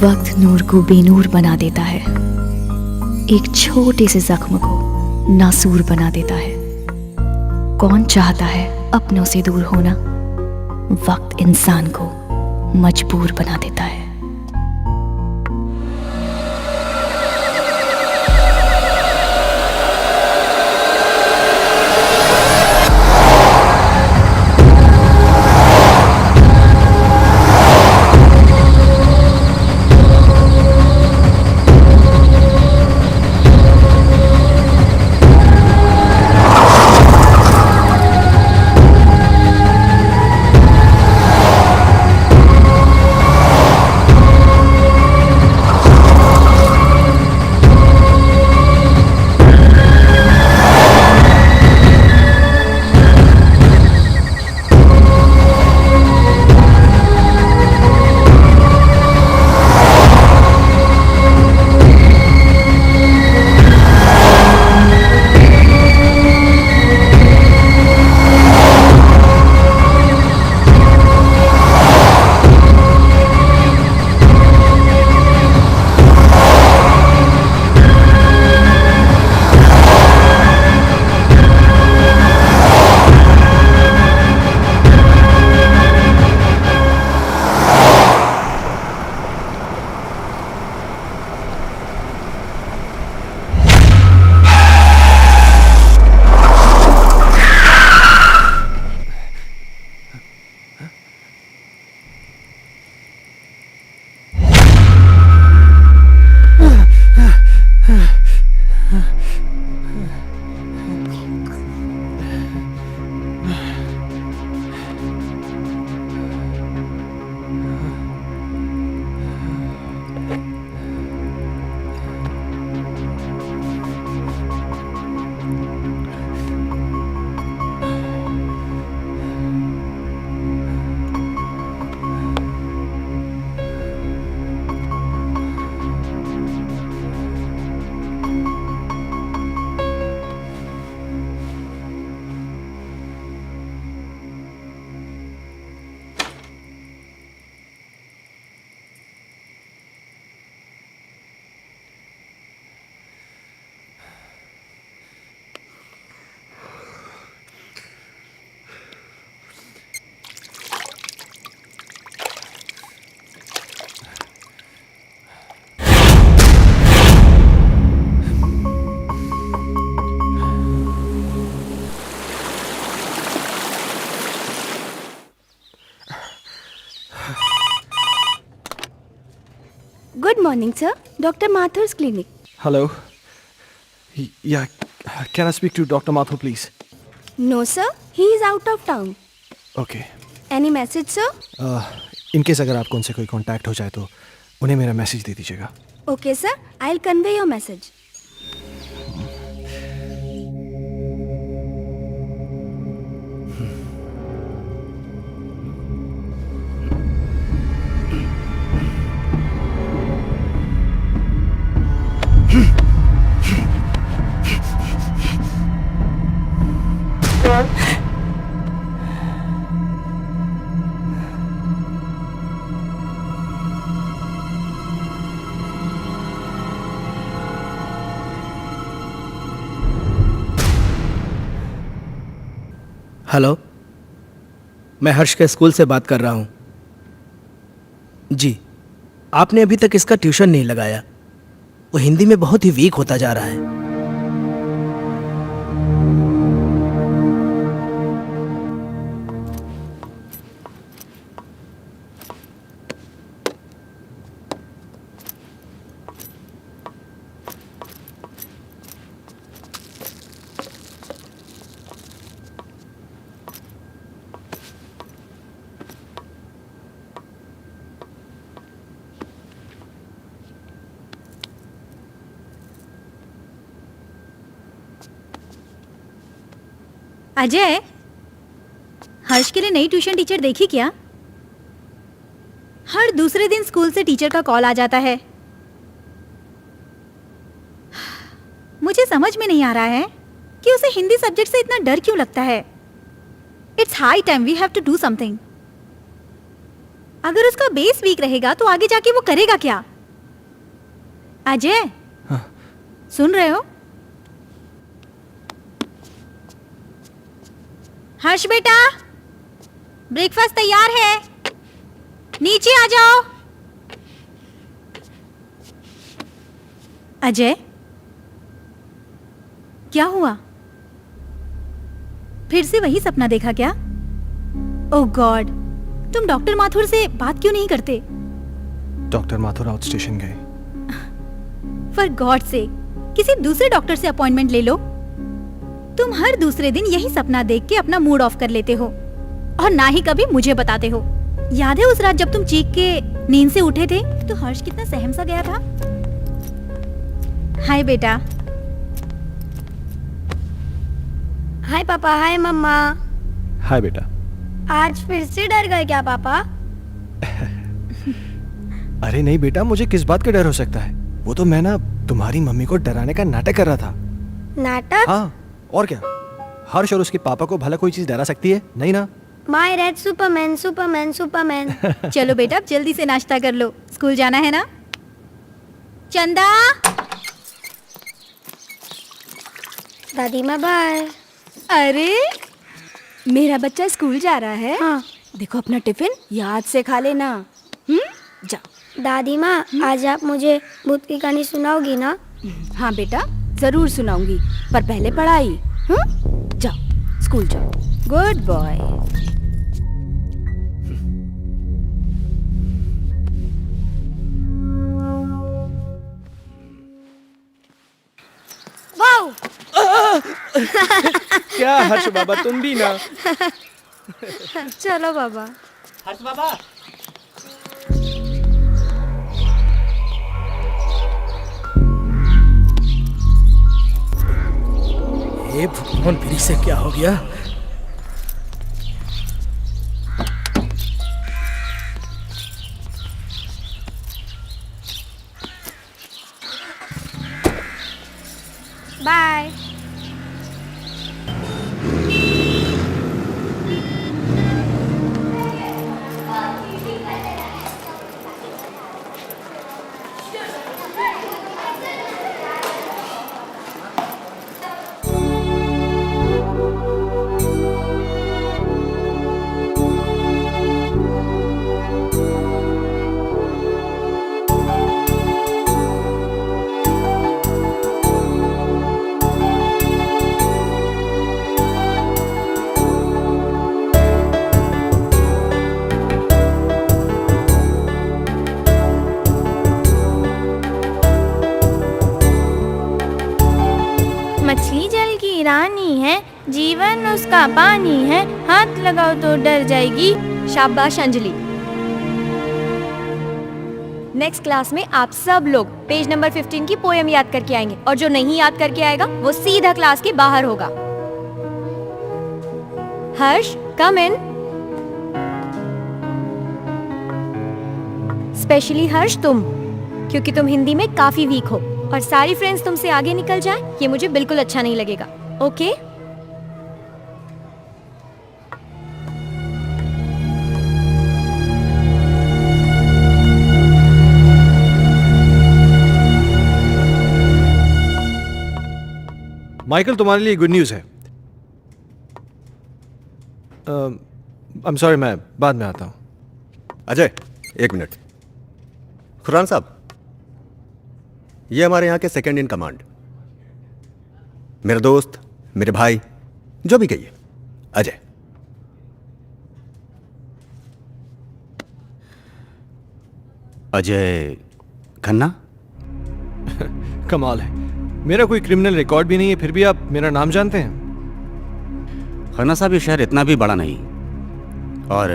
वक्त नूर को बेनूर बना देता है, एक छोटे से जख्म को नासूर बना देता है। कौन चाहता है अपनों से दूर होना? वक्त इंसान को मजबूर बना देता है। Good morning, sir. Dr. Mathur's clinic. Hello. Yeah, can I speak to Dr. Mathur, please? No, sir. He is out of town. Okay. Any message, sir? In case अगर आपको उनसे कोई कांटेक्ट हो जाए तो उन्हें मेरा मैसेज दे दीजिएगा. Okay, sir. I'll convey your message. Hello, मैं हर्ष के स्कूल से बात कर रहा हूँ। जी, आपने अभी तक इसका ट्यूशन नहीं लगाया। वो हिंदी में बहुत ही वीक होता जा रहा है। अजय, हर्ष के लिए नई ट्यूशन टीचर देखी क्या? हर दूसरे दिन स्कूल से टीचर का कॉल आ जाता है। मुझे समझ में नहीं आ रहा है कि उसे हिंदी सब्जेक्ट से इतना डर क्यों लगता है। It's high time we have to do something. अगर उसका बेस वीक रहेगा तो आगे जाके वो करेगा क्या? अजय, हाँ। सुन रहे हो? हर्ष बेटा, ब्रेकफास्ट तैयार है, नीचे आ जाओ। अजय, क्या हुआ? फिर से वही सपना देखा क्या? ओह गॉड, तुम डॉक्टर माथुर से बात क्यों नहीं करते? डॉक्टर माथुर आउट स्टेशन गए। फॉर गॉड से किसी दूसरे डॉक्टर से अपॉइंटमेंट ले लो। तुम हर दूसरे दिन यही सपना देख के अपना मूड ऑफ कर लेते हो और ना ही कभी मुझे बताते हो। याद है उस रात जब तुम चीख के नींद से उठे थे तो हर्ष कितना सहम सा गया था? हाय बेटा। हाय पापा, हाय मम्मा। हाय बेटा। आज फिर से डर गए क्या पापा? अरे नहीं बेटा, मुझे किस बात का डर हो सकता है? वो तो मैं ना तुम्हारी मम्मी को डराने का नाटक कर रहा था। नाटक? हाँ, और क्या? हर्ष और उसके पापा को भला कोई चीज डरा सकती है? नहीं ना? My red Superman, Superman, Superman. चलो बेटा, अब जल्दी से नाश्ता कर लो, स्कूल जाना है ना। चंदा। दादी माँ बाय। अरे मेरा बच्चा स्कूल जा रहा है। हाँ। देखो अपना टिफिन याद से खा लेना। जा। दादी माँ, आज आप मुझे भूत की कहानी सुनाओगी ना? हाँ बेटा, जरूर सुनाऊंगी, पर पहले पढ़ाई। जाओ, स्कूल जाओ। Good boy. वाओ! क्या हर्ष बाबा, तुम भी ना? चलो बाबा। हर्ष बाबा। ये भगवान, फिर से क्या हो गया? बाय। मछली जल की रानी है, जीवन उसका पानी है, हाथ लगाओ तो डर जाएगी। शाबाश अंजलि। नेक्स्ट क्लास में आप सब लोग पेज नंबर 15 की पोएम याद करके आएंगे और जो नहीं याद करके आएगा वो सीधा क्लास के बाहर होगा। हर्ष, कम इन। स्पेशली हर्ष तुम, क्योंकि तुम हिंदी में काफी वीक हो और सारी फ्रेंड्स तुमसे आगे निकल जाए ये मुझे बिल्कुल अच्छा नहीं लगेगा। ओके? माइकल, तुम्हारे लिए गुड न्यूज़ है। आई एम सॉरी, मैं बाद में आता हूँ। अजय, एक मिनट। खुरान साहब, ये हमारे यहाँ के सेकंड इन कमांड, मेरे दोस्त, मेरे भाई, जो भी कहिए, अजय। अजय खन्ना? कमाल है, मेरा कोई क्रिमिनल रिकॉर्ड भी नहीं है, फिर भी आप मेरा नाम जानते हैं। खन्ना साहब, ये शहर इतना भी बड़ा नहीं, और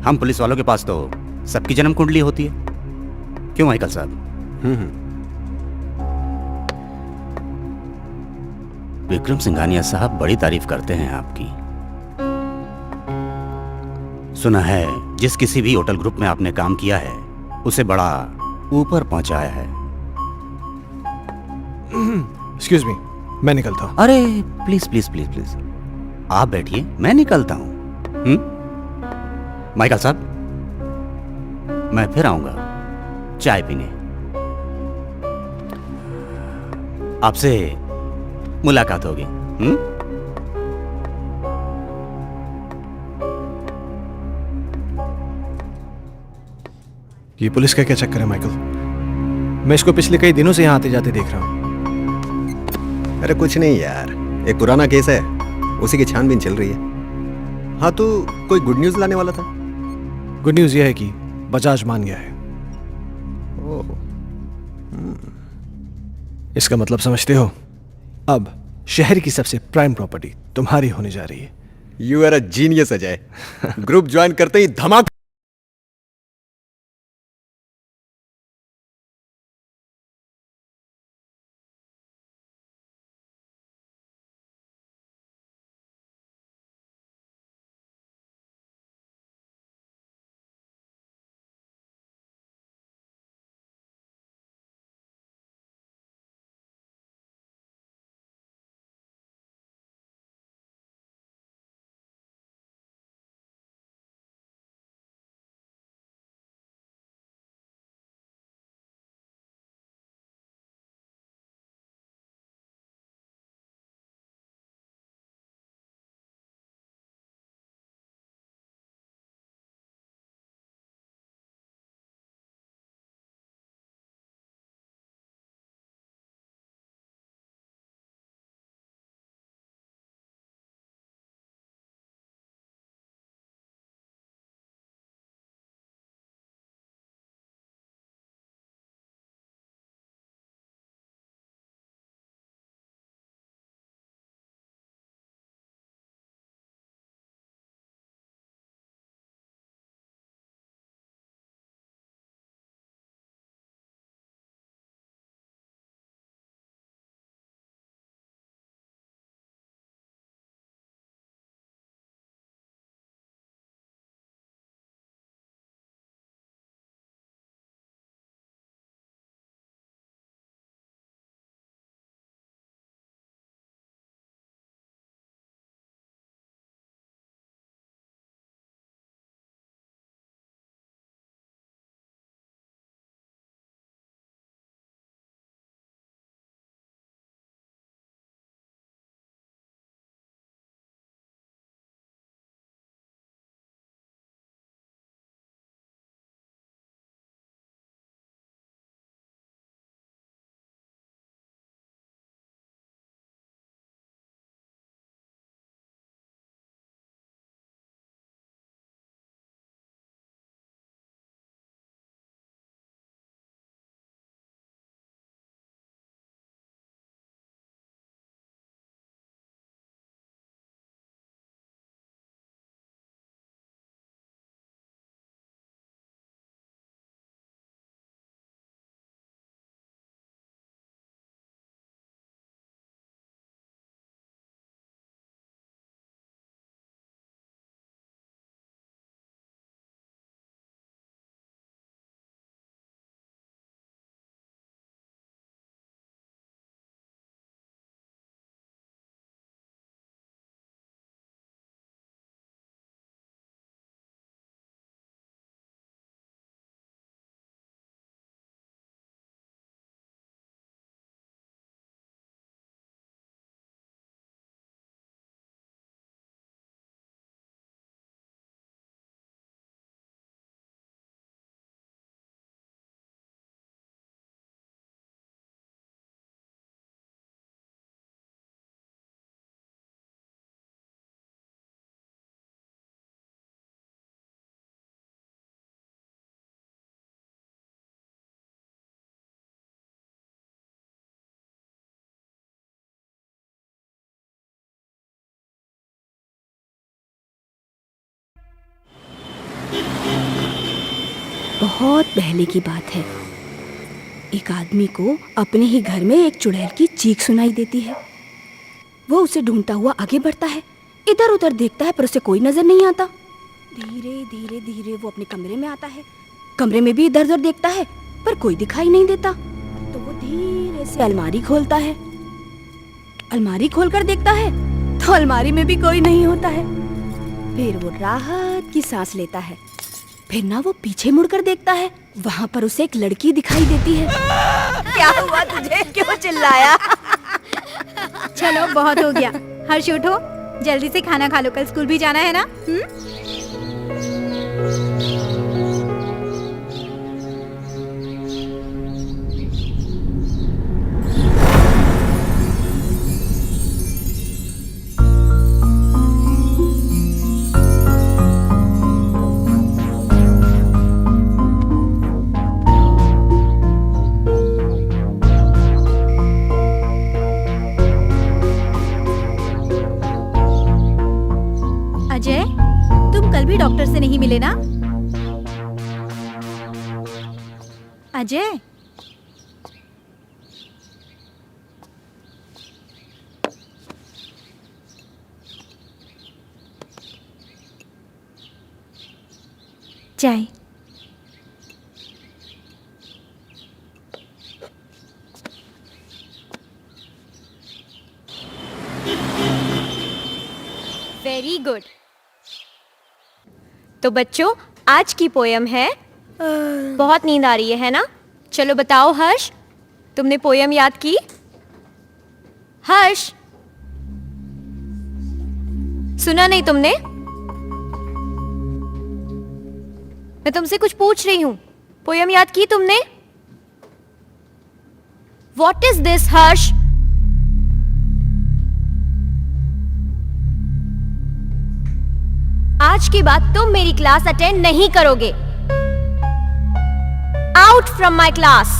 हम पुलिस वालों के पास तो सबकी जन्म कुंडली होती है। क्यों माइकल साहब? विक्रम सिंघानिया साहब बड़ी तारीफ करते हैं आपकी। सुना है जिस किसी भी होटल ग्रुप में आपने काम किया है उसे बड़ा ऊपर पहुंचाया है। एक्सक्यूज मी, मैं निकलता हूँ। अरे प्लीज प्लीज प्लीज प्लीज, आप बैठिए, मैं निकलता हूं। माइकल साहब, मैं फिर आऊंगा चाय पीने। आपसे मुलाकात होगी। ये पुलिस का क्या चक्कर है माइकल? मैं इसको पिछले कई दिनों से यहाँ आते जाते देख रहा हूँ। अरे कुछ नहीं यार, एक पुराना केस है, उसी की छानबीन चल रही है। हाँ तो कोई गुड न्यूज़ लाने वाला था? गुड न्यूज़ यह है कि बजाज मान गया है। ओह, इसका मतलब समझते हो? अब शहर की सबसे प्राइम प्रॉपर्टी तुम्हारी होने जा रही है। You are a genius Ajay. Group join करते ही धमाका। बहुत पहले की बात है, एक आदमी को अपने ही घर में एक चुड़ैल की चीख सुनाई देती है। वो उसे ढूंढता हुआ आगे बढ़ता है, इधर उधर देखता है पर उसे कोई नजर नहीं आता। धीरे धीरे धीरे वो अपने कमरे में आता है। कमरे में भी इधर उधर देखता है पर कोई दिखाई नहीं देता। तो वो धीरे से अलमारी खोलता है। अलमारी खोलकर देखता है तो अलमारी में भी कोई नहीं होता है। फिर वो राहत की सांस लेता है। फिर ना वो पीछे मुड़कर देखता है, वहां पर उसे एक लड़की दिखाई देती है। क्या हुआ तुझे, क्यों चिल्लाया? चलो बहुत हो गया। हर्ष उठो, जल्दी से खाना खा लो, कल स्कूल भी जाना है ना। अजय, तुम कल भी डॉक्टर से नहीं मिले ना? अजय, चाय। Very good. तो बच्चों, आज की पोयम है, बहुत नींद आ रही है ना? चलो बताओ हर्ष, तुमने पोयम याद की? हर्ष, सुना नहीं तुमने? मैं तुमसे कुछ पूछ रही हूं, पोयम याद की तुमने? वॉट इज दिस हर्ष? आज के बाद तुम मेरी क्लास अटेंड नहीं करोगे। Out from my class.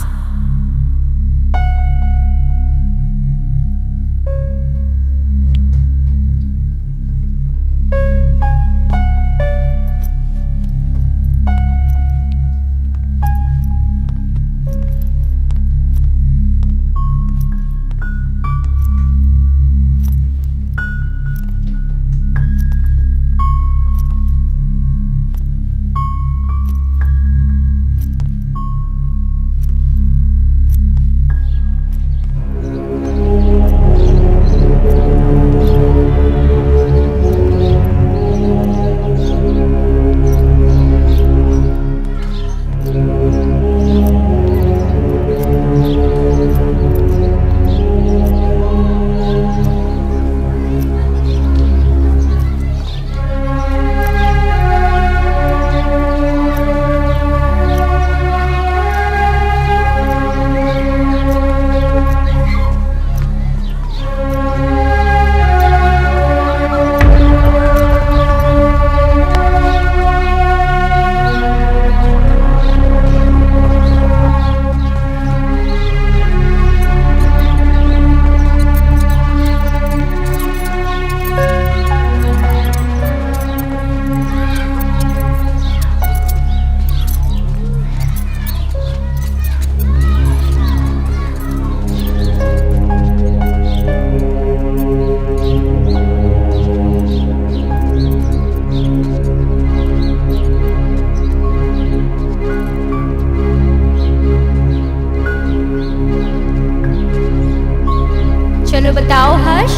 चलो बताओ हर्ष,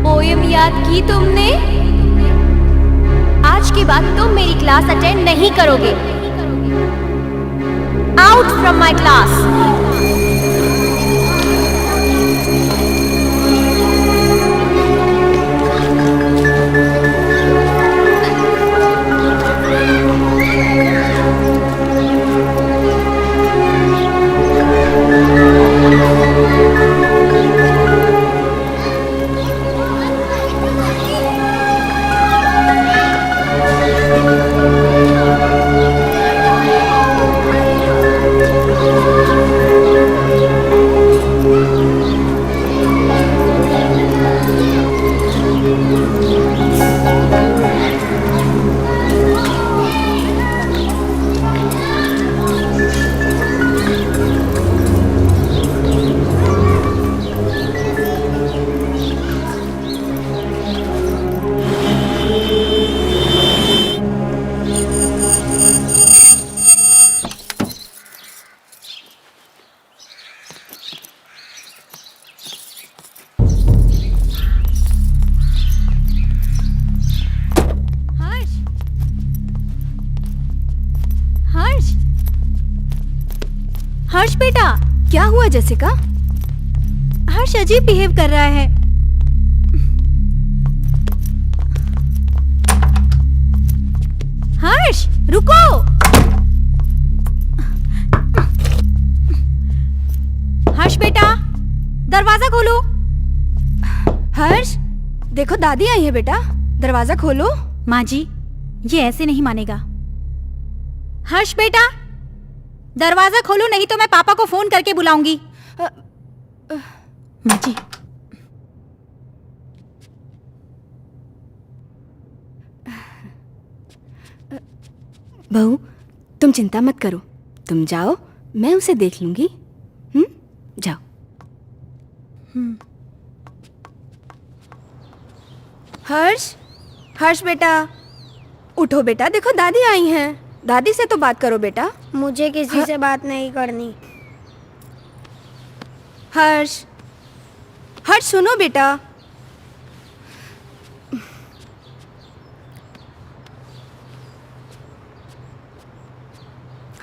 पोयम याद की तुमने? आज के बाद तुम मेरी क्लास अटेंड नहीं करोगे। Out from my class. Harsh बेटा, क्या हुआ जसिका? हर्ष अजीब बिहेव कर रहा है। हर्ष रुको। हर्ष बेटा दरवाजा खोलो। हर्ष देखो दादी आई है बेटा, दरवाजा खोलो। माँ जी ये ऐसे नहीं मानेगा। हर्ष बेटा दरवाजा खोलो, नहीं तो मैं पापा को फोन करके बुलाऊंगी। माँ जी बहू तुम चिंता मत करो, तुम जाओ, मैं उसे देख लूंगी। जाओ। हर्ष, हर्ष बेटा उठो बेटा, देखो दादी आई हैं। दादी से तो बात करो बेटा। मुझे किसी से बात नहीं करनी। हर्ष, हर्ष सुनो बेटा।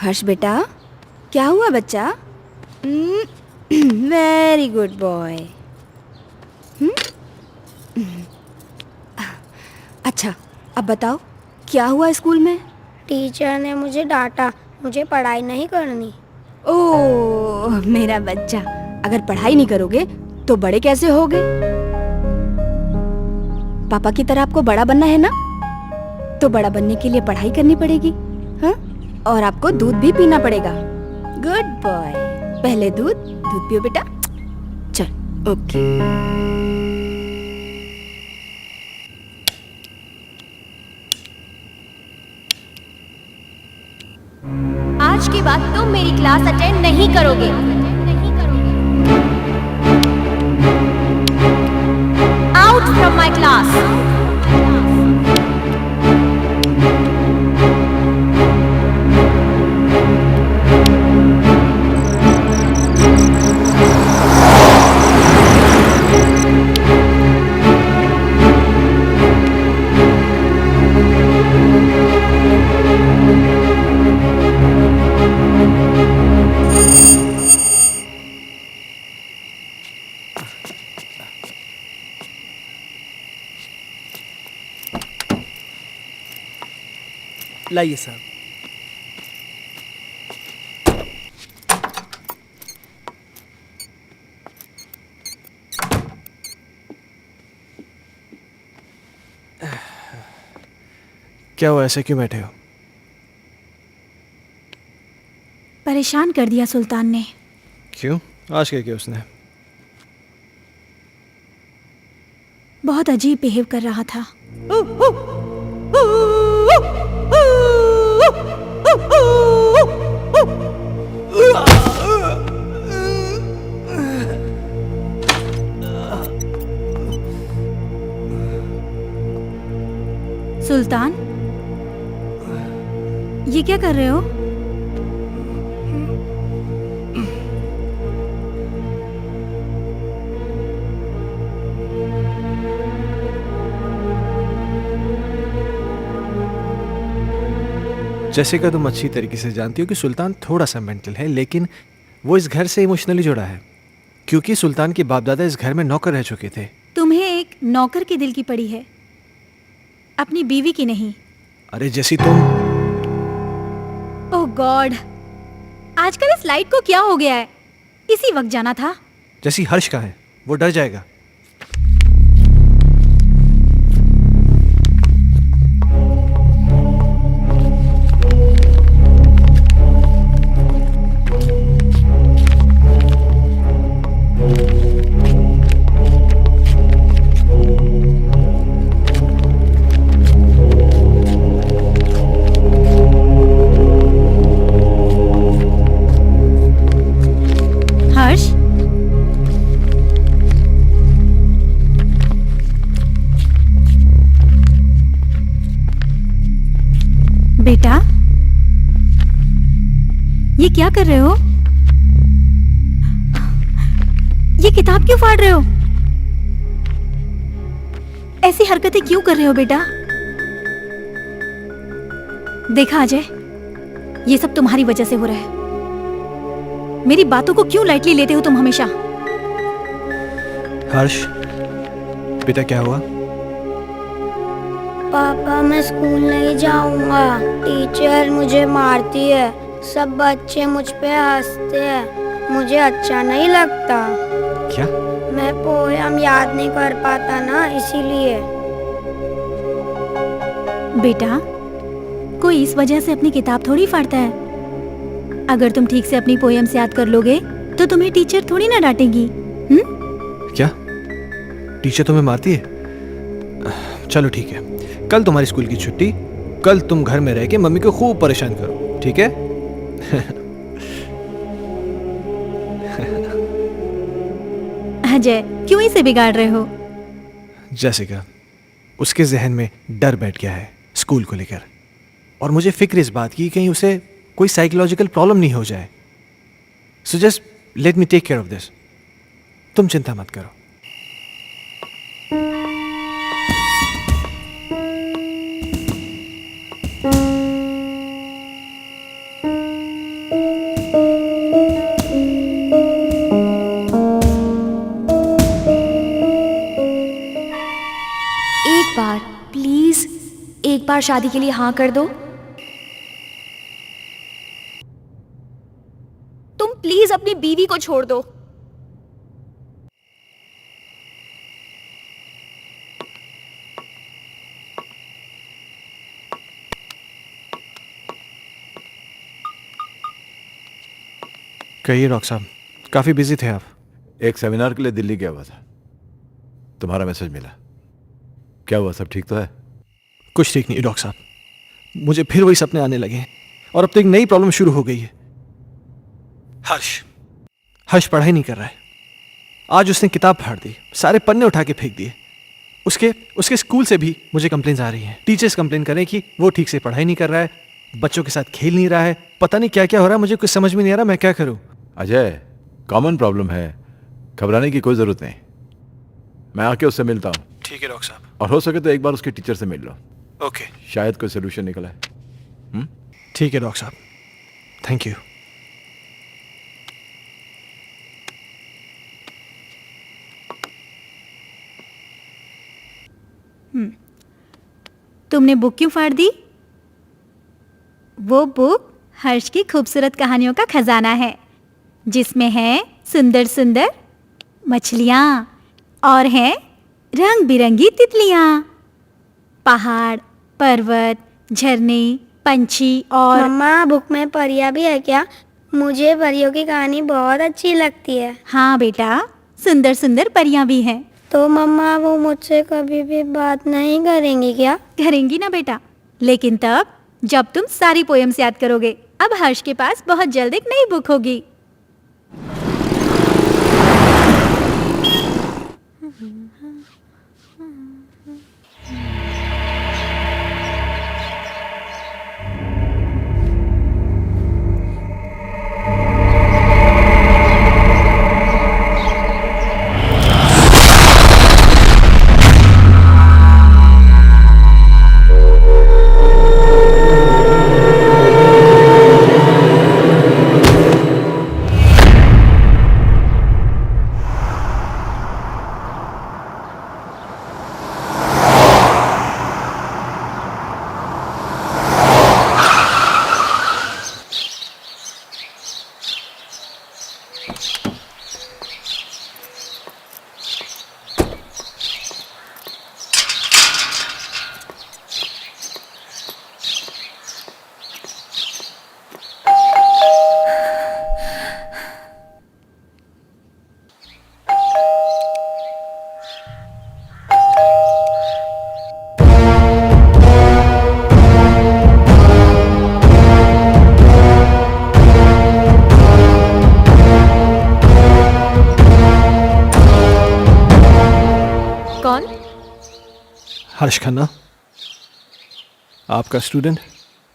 हर्ष बेटा क्या हुआ बच्चा? Very good boy. अच्छा अब बताओ क्या हुआ स्कूल में? टीचर ने मुझे डांटा, मुझे पढ़ाई नहीं करनी। ओह मेरा बच्चा, अगर पढ़ाई नहीं करोगे तो बड़े कैसे होगे? पापा की तरह आपको बड़ा बनना है ना, तो बड़ा बनने के लिए पढ़ाई करनी पड़ेगी। हाँ, और आपको दूध भी पीना पड़ेगा। गुड बॉय, पहले दूध पियो बेटा। चल ओके। आज के बाद तुम मेरी क्लास अटेंड नहीं करोगे। Out from my class. लाइए साहब। क्या हुआ, ऐसे क्यों बैठे हो? परेशान कर दिया सुल्तान ने। क्यों, आज क्या किया उसने? बहुत अजीब बिहेव कर रहा था। सुल्तान ये क्या कर रहे हो? जैसिका, तुम अच्छी तरीके से जानती हो कि सुल्तान थोड़ा सा मेंटल है, लेकिन वो इस घर से इमोशनली जुड़ा है क्योंकि सुल्तान के बाप दादा इस घर में नौकर रह चुके थे। तुम्हें एक नौकर के दिल की पड़ी है, अपनी बीवी की नहीं। अरे जैसी तुम। ओह गॉड, आजकल इस लाइट को क्या हो गया है? इसी वक्त जाना था। जैसी हर्ष का है, वो डर जाएगा। हर्ष, बेटा ये क्या कर रहे हो? ये किताब क्यों फाड़ रहे हो? ऐसी हरकतें क्यों कर रहे हो बेटा? देखा अजय, ये सब तुम्हारी वजह से हो रहा है। मेरी बातों को क्यों लाइटली लेते हो तुम हमेशा? हर्ष, बेटा क्या हुआ? पापा मैं स्कूल नहीं जाऊंगा, टीचर मुझे मारती है, सब बच्चे मुझ पे हंसते हैं, मुझे अच्छा नहीं लगता। क्या? मैं पोयम याद नहीं कर पाता ना, इसीलिए। बेटा, कोई इस वजह से अपनी किताब थोड़ी फाड़ता है। अगर तुम ठीक से अपनी पोएम्स याद कर लोगे तो तुम्हें टीचर थोड़ी ना डांटेगी। क्या टीचर तुम्हें मारती है? चलो ठीक है, कल तुम्हारी स्कूल की छुट्टी, कल तुम घर में रह के मम्मी को खूब परेशान करो, ठीक है? अजय, क्यों इसे बिगाड़ रहे हो? जैसिका, उसके जहन में डर बैठ गया है स्कूल को लेकर, और मुझे फिक्र इस बात की कहीं उसे कोई साइकोलॉजिकल प्रॉब्लम नहीं हो जाए। So just let me take care of this. तुम चिंता मत करो। एक बार प्लीज, एक बार शादी के लिए हाँ कर दो। तुम प्लीज अपनी बीवी को छोड़ दो। कहिए डॉक्टर साहब, काफी बिजी थे आप। एक सेमिनार के लिए दिल्ली गया हुआ था, तुम्हारा मैसेज मिला। क्या हुआ, सब ठीक तो है? कुछ ठीक नहीं डॉक्टर साहब, मुझे फिर वही सपने आने लगे हैं और अब तो एक नई प्रॉब्लम शुरू हो गई है। हर्ष पढ़ाई नहीं कर रहा है। आज उसने किताब फाड़ दी, सारे पन्ने उठा के फेंक दिए। उसके स्कूल से भी मुझे कंप्लेंट्स आ रही हैं। टीचर्स कंप्लेन कर रहे हैं कि वो ठीक से पढ़ाई नहीं कर रहा है, बच्चों के साथ खेल नहीं रहा है, पता नहीं क्या क्या हो रहा है। मुझे कुछ समझ में नहीं आ रहा, मैं क्या करूं? अजय, कॉमन प्रॉब्लम है, घबराने की कोई जरूरत नहीं। मैं आके उससे मिलता हूँ। ठीक है डॉक्टर साहब। और हो सके तो एक बार उसके टीचर से मिल लो। ओके, शायद कोई सोल्यूशन निकला है। ठीक है डॉक्टर साहब, थैंक यू। तुमने बुक क्यों फाड़ दी? वो बुक हर्ष की खूबसूरत कहानियों का खजाना है, जिसमें है सुंदर सुंदर मछलियाँ और हैं रंग बिरंगी तितलियाँ, पहाड़, पर्वत, झरने, पंछी और मम्मा, बुक में परियां भी है क्या? मुझे परियों की कहानी बहुत अच्छी लगती है। हाँ बेटा, सुंदर सुंदर परियां भी हैं। तो मम्मा, वो मुझसे कभी भी बात नहीं करेंगी क्या? करेंगी ना बेटा, लेकिन तब जब तुम सारी पोएम्स याद करोगे। अब हर्ष के पास बहुत जल्द एक नई बुक होगी। कौन? हर्ष खन्ना, आपका स्टूडेंट,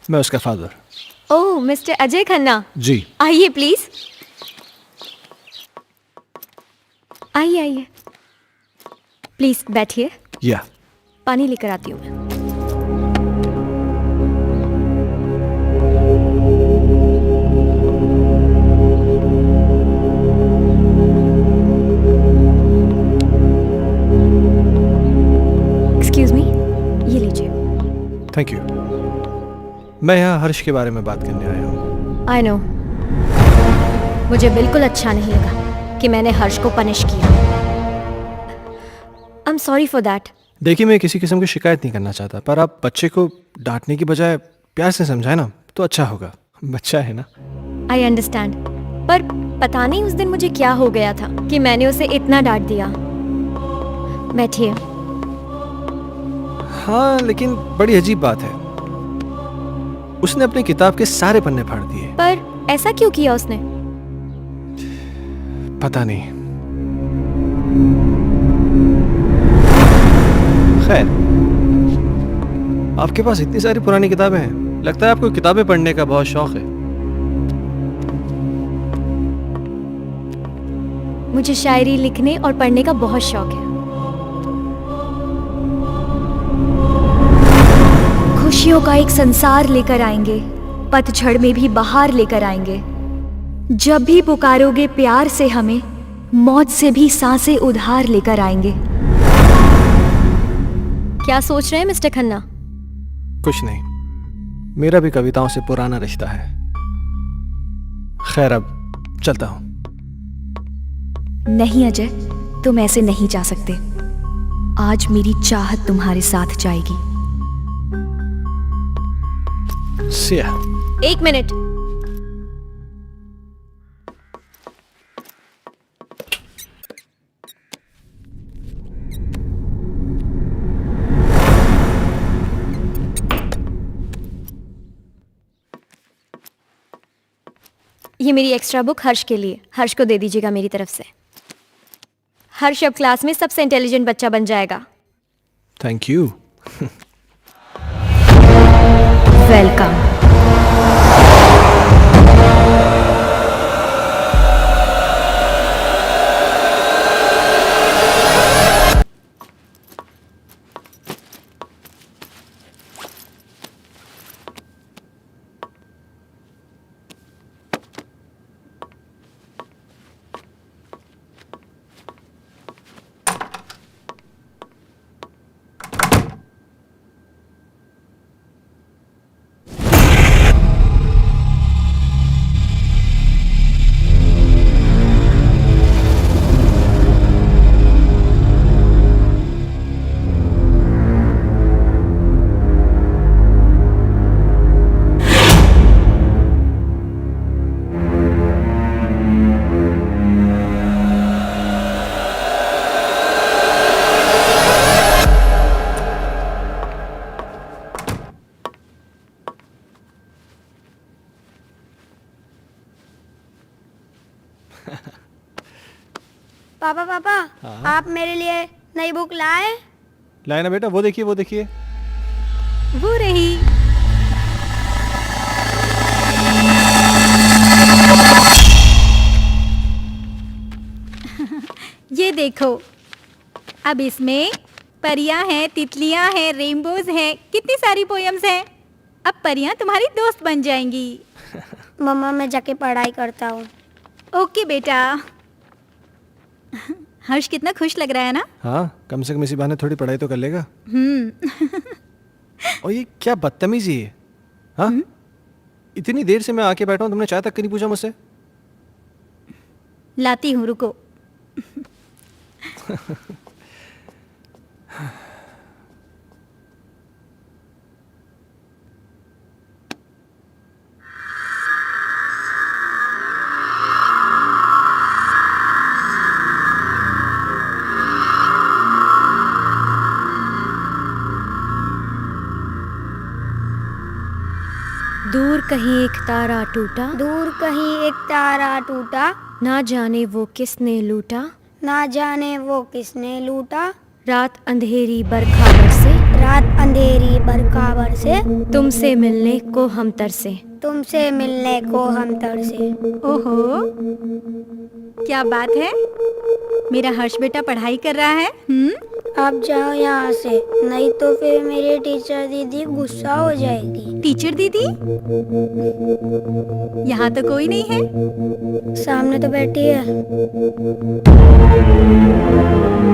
मैं उसका फादर। ओह, मिस्टर अजय खन्ना, जी। आइए प्लीज। आइए आइए, प्लीज बैठिए, या पानी लेकर आती हूँ मैं। Thank you. मैं यहाँ हर्ष के बारे में बात करने आया हूँ। आई नो, मुझे बिल्कुल अच्छा नहीं लगा कि मैंने हर्ष को पनिश किया। I am sorry for that. देखिए, मैं किसी किस्म की शिकायत नहीं करना चाहता, पर आप बच्चे को डांटने की बजाय प्यार से समझाए ना तो अच्छा होगा। बच्चा है ना। आई अंडरस्टैंड, पर पता नहीं उस दिन मुझे क्या हो गया था कि मैंने उसे इतना डांट दिया। बैठिए। हाँ, लेकिन बड़ी अजीब बात है, उसने अपनी किताब के सारे पन्ने फाड़ दिए। पर ऐसा क्यों किया उसने? पता नहीं। खैर, आपके पास इतनी सारी पुरानी किताबें हैं, लगता है आपको किताबें पढ़ने का बहुत शौक है। मुझे शायरी लिखने और पढ़ने का बहुत शौक है। खुशियों का एक संसार लेकर आएंगे, पतझड़ में भी बहार लेकर आएंगे। जब भी पुकारोगे प्यार से हमें, मौत से भी सांसें उधार लेकर आएंगे। क्या सोच रहे हैं मिस्टर खन्ना? कुछ नहीं, मेरा भी कविताओं से पुराना रिश्ता है। खैर, अब चलता हूं। नहीं अजय, तुम ऐसे नहीं जा सकते। आज मेरी चाहत तुम्हारे साथ जाएगी। See ya। 1 मिनट। ये मेरी एक्स्ट्रा बुक हर्ष के लिए। हर्ष को दे दीजिएगा मेरी तरफ से। हर्ष अब क्लास में सबसे इंटेलिजेंट बच्चा बन जाएगा। Thank you. वेलकम। पापा पापा, आप मेरे लिए नई बुक लाए? लाए ना बेटा, वो देखिए वो देखिए। वो रही। ये देखो, अब इसमें परियां हैं, तितलियां हैं, रेनबोज हैं, कितनी सारी पोएम्स हैं। अब परियां तुम्हारी दोस्त बन जाएंगी। मम्मा, मैं जाके पढ़ाई करता हूँ। ओके बेटा। हर्ष कितना खुश लग रहा है ना? हाँ, कम से कम इसी बहाने थोड़ी पढ़ाई तो कर लेगा। और ये क्या बदतमीजी है? हाँ, इतनी देर से मैं आके बैठा हूँ, तुमने चाय तक नहीं पूछा मुझसे। लाती हूँ, रुको। दूर कहीं एक तारा टूटा, दूर कहीं एक तारा टूटा, ना जाने वो किसने लूटा, ना जाने वो किसने लूटा, रात अंधेरी बरखा बरसे, रात अंधेरी बरखा बरसे, तुमसे मिलने को हम तरसे, तुमसे मिलने को हम तरसे। ओहो, क्या बात है। मेरा हर्ष बेटा पढ़ाई कर रहा है। आप जाओ यहाँ से, नहीं तो फिर मेरी टीचर दीदी गुस्सा हो जाएगी। टीचर दीदी? यहाँ तो कोई नहीं है। सामने तो बैठी है।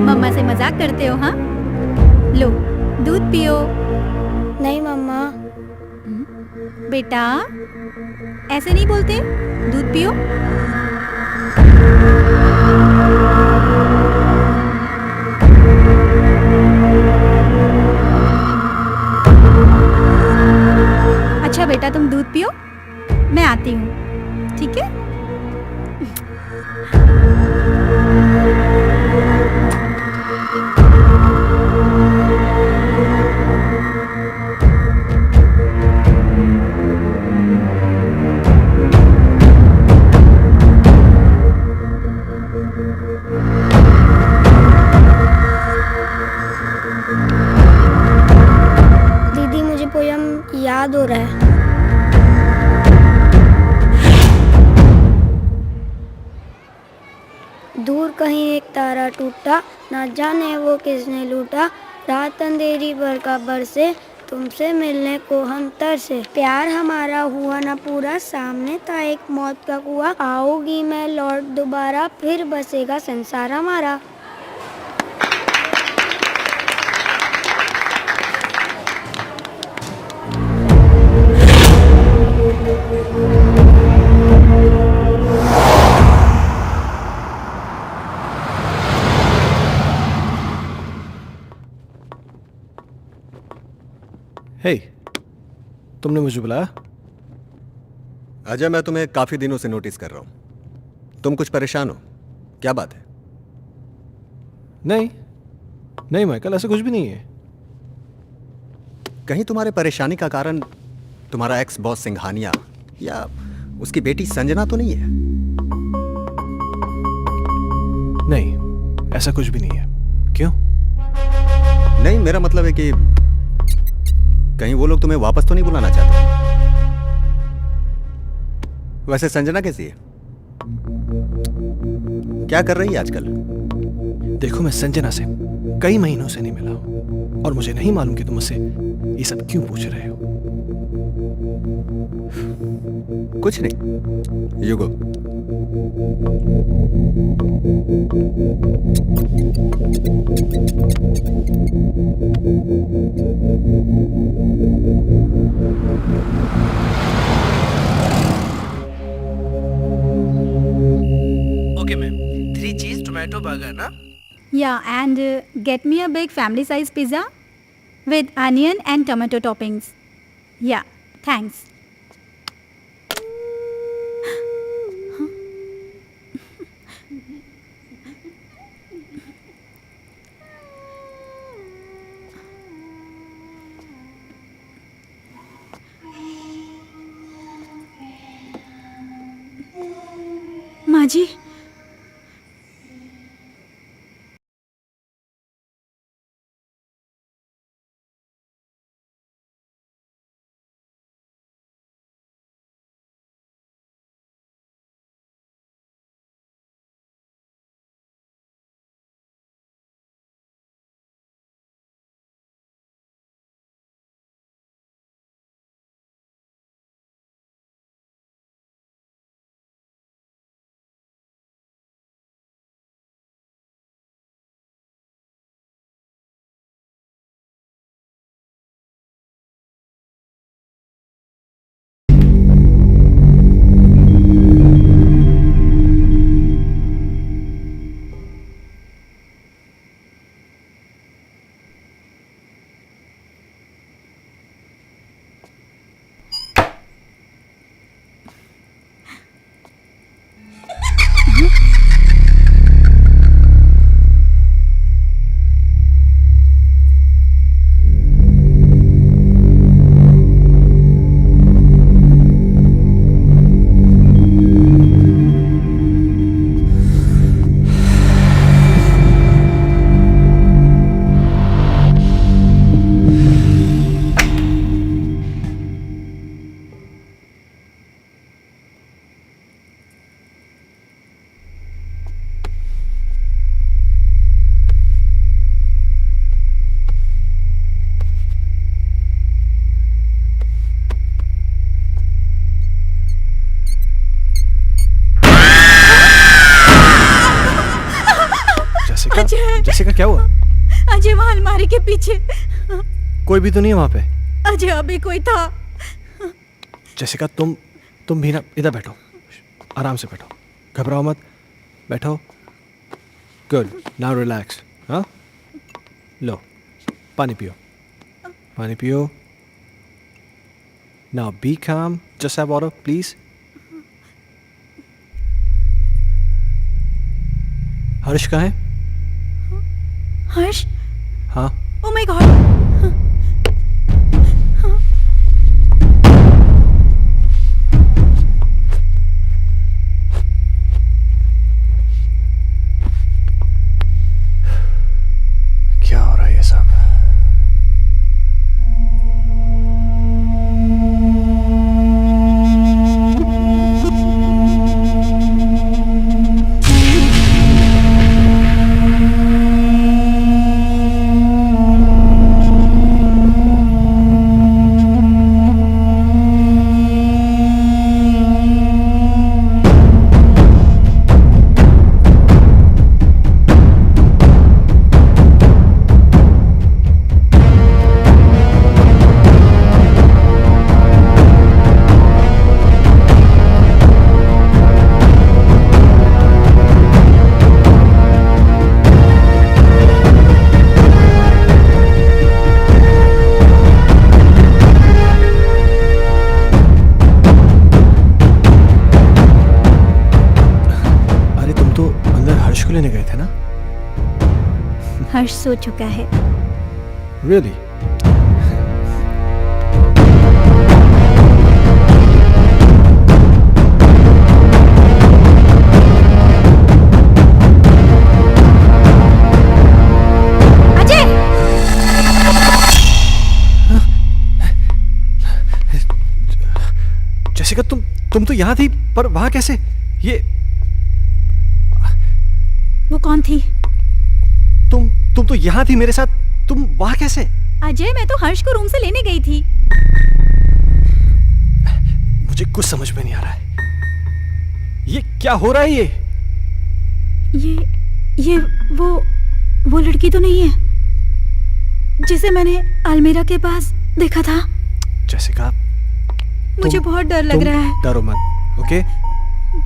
मम्मा से मजाक करते हो? हाँ, लो दूध पियो। नहीं मम्मा, बेटा ऐसे नहीं बोलते, दूध पियो। अच्छा बेटा तुम दूध पियो, मैं आती हूँ, ठीक है? दीदी मुझे पोयम याद हो रहा है। दूर कहीं एक तारा टूटा, ना जाने वो किसने लूटा। रात अंधेरी बरखा बरसे, तुमसे मिलने को हम तरसे। प्यार हमारा हुआ ना पूरा, सामने था एक मौत का कुआं। आओगी मैं लौट दोबारा, फिर बसेगा संसार हमारा। हे, तुमने मुझे बुलाया? अजय, मैं तुम्हें काफी दिनों से नोटिस कर रहा हूं। तुम कुछ परेशान हो, क्या बात है? नहीं नहीं माइकल, ऐसा कुछ भी नहीं है। कहीं तुम्हारे परेशानी का कारण तुम्हारा एक्स बॉस सिंघानिया या उसकी बेटी संजना तो नहीं है? नहीं, ऐसा कुछ भी नहीं है। क्यों? नहीं, मेरा मतलब है कि कहीं वो लोग तुम्हें वापस तो नहीं बुलाना चाहते? वैसे संजना कैसी है? क्या कर रही है आजकल? देखो, मैं संजना से कई महीनों से नहीं मिला हूं और मुझे नहीं मालूम कि तुम मुझसे ये सब क्यों पूछ रहे हो। कुछ नहीं, यू गो। ओके मैम, 3 चीज टोमेटो बर्गर ना? Yeah, and get me a big family size pizza with onion and tomato toppings. Yeah, thanks. माँ जी, जैसिका, क्या हुआ? अजय वहाँ अलमारी के पीछे। कोई भी तो नहीं है वहां पे? अजय अभी कोई था। जैसिका तुम भी ना इधर बैठो, आराम से बैठो, घबराओ मत, बैठो। Good, now relax. हाँ, लो पानी पियो, पानी पियो। नाउ बी काम, जस्ट हैव वाटर प्लीज। हर्ष कहाँ है? हर्ष? हाँ, ओ माय गॉड। क्या हो रहा है ये सब? लेने गए थे ना? हर्ष सो चुका है। Really? अजय! जैसिका तुम तो यहाँ थी, पर वहां कैसे? ये वो कौन थी? तुम तो यहाँ थी मेरे साथ, तुम वहां कैसे? अजय, मैं तो हर्ष को रूम से लेने गई थी। मुझे कुछ समझ में नहीं आ रहा है। ये क्या हो रहा है? ये वो लड़की तो नहीं है जिसे मैंने अलमीरा के पास देखा था? जैसिका, मुझे बहुत डर लग रहा है। डरो मत, ओके?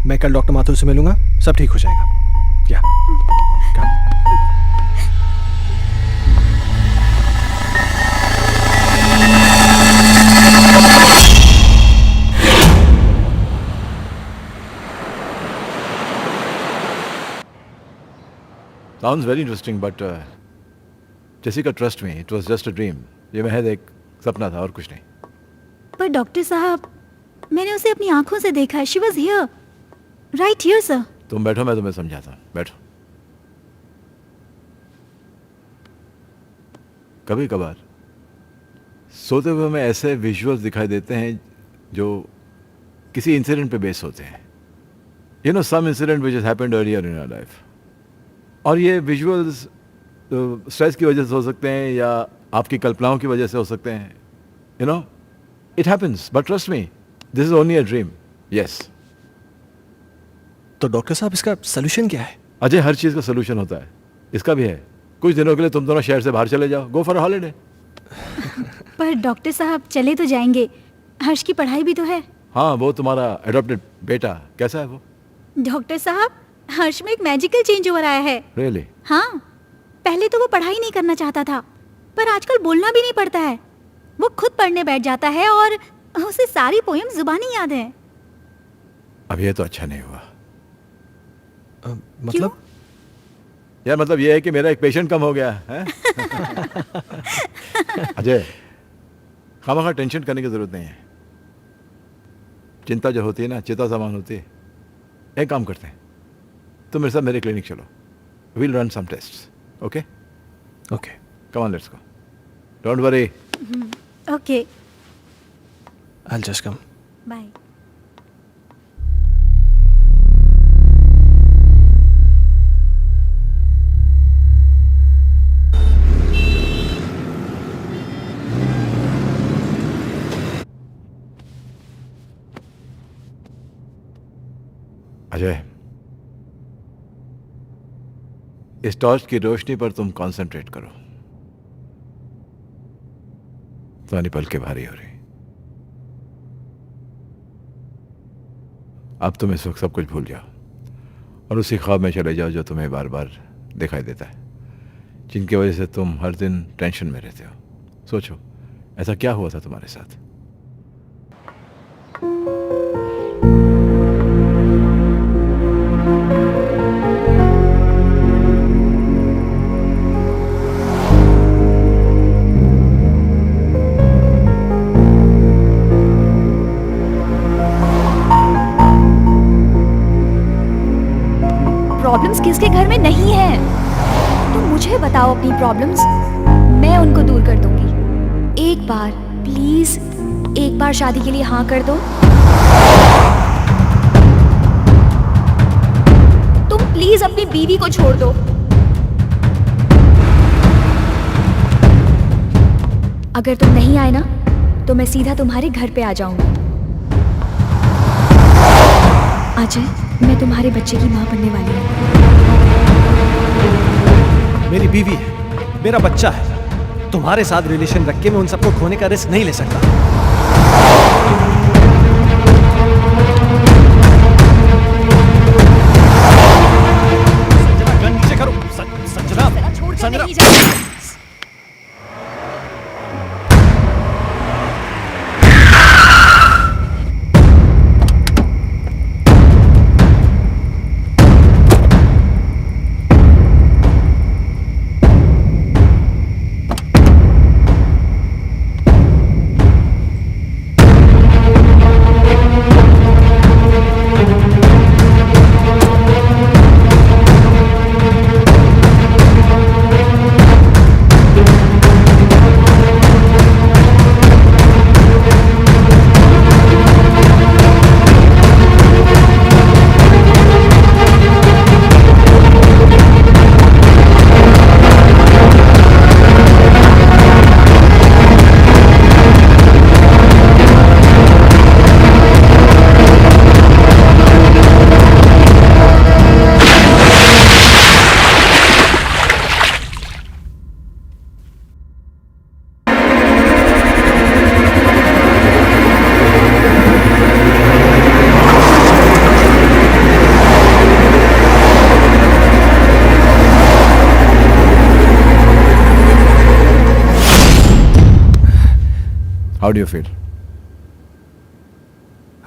मैं कल डॉक्टर माथुर से मिलूंगा, सब ठीक हो जाएगा। या Sounds very interesting, but Jessica, trust me, it was just a dream. ये महज एक सपना था और कुछ नहीं। पर डॉक्टर साहब, मैंने उसे अपनी आंखों से देखा है। She was here, right here, sir. तुम बैठो, मैं तुम्हें समझाता हूँ। बैठो। कभी कभार सोते हुए हमें ऐसे विजुअल्स दिखाई देते हैं जो किसी इंसिडेंट पे बेस होते हैं। You know, some incident which has happened earlier in our life. और ये विजुअल्स स्ट्रेस की वजह से हो सकते हैं या आपकी कल्पनाओं की वजह से हो सकते हैं। You know, it happens, but trust me, this is only a dream. Yes. तो डॉक्टर साहब, इसका सोल्यूशन क्या है? अजय, हर चीज़ का सोल्यूशन होता है, इसका भी है। कुछ दिनों के लिए तुम दोनों शहर से बाहर चले जाओ, गो फॉर अ हॉलीडे। पर डॉक्टर साहब, चले तो जाएंगे, हर्ष की पढ़ाई भी तो है। हाँ, वो तुम्हारा एडॉप्टेड बेटा कैसा है वो? डॉक्टर साहब, हर्ष में एक मैजिकल चेंज ओवर आया है। रियली? हाँ, पहले तो वो पढ़ाई नहीं करना चाहता था, पर आजकल बोलना भी नहीं पड़ता है। वो खुद पढ़ने बैठ जाता है और उसे सारी पोएम जुबानी याद है। अब ये तो अच्छा नहीं हुआ। मतलब? यार, मतलब ये है कि मेरा एक पेशेंट कम हो गया है। अजय, खामखा टेंशन करने की जरूरत नहीं है। चिंता जो होती है ना, चिता समान होती है। एक काम करते हैं, तुम मेरे साथ मेरे क्लिनिक चलो, we'll run some tests, okay? Okay, come on, let's go, don't worry. Okay, I will just come. Bye. Ajay, इस टॉर्च की रोशनी पर तुम कंसंट्रेट करो। तुम्हारी पलकें भारी हो रही। अब तुम इस वक्त सब कुछ भूल जाओ और उसी ख्वाब में चले जाओ जो तुम्हें बार बार दिखाई देता है, जिनकी वजह से तुम हर दिन टेंशन में रहते हो। सोचो, ऐसा क्या हुआ था तुम्हारे साथ? प्रॉब्लम्स किसके घर में नहीं है? तुम मुझे बताओ अपनी प्रॉब्लम्स, मैं उनको दूर कर दूंगी। एक बार प्लीज, एक बार शादी के लिए हाँ कर दो। तुम प्लीज अपनी बीवी को छोड़ दो। अगर तुम नहीं आए ना तो मैं सीधा तुम्हारे घर पे आ जाऊंगी। अजय, मैं तुम्हारे बच्चे की मां बनने वाली हूँ। मेरी बीवी है, मेरा बच्चा है। तुम्हारे साथ रिलेशन रख के मैं उन सबको खोने का रिस्क नहीं ले सकता। संजना, गन नीचे करो। संजना, छोड़ के संजना। नहीं जाऊंगी। How do you feel?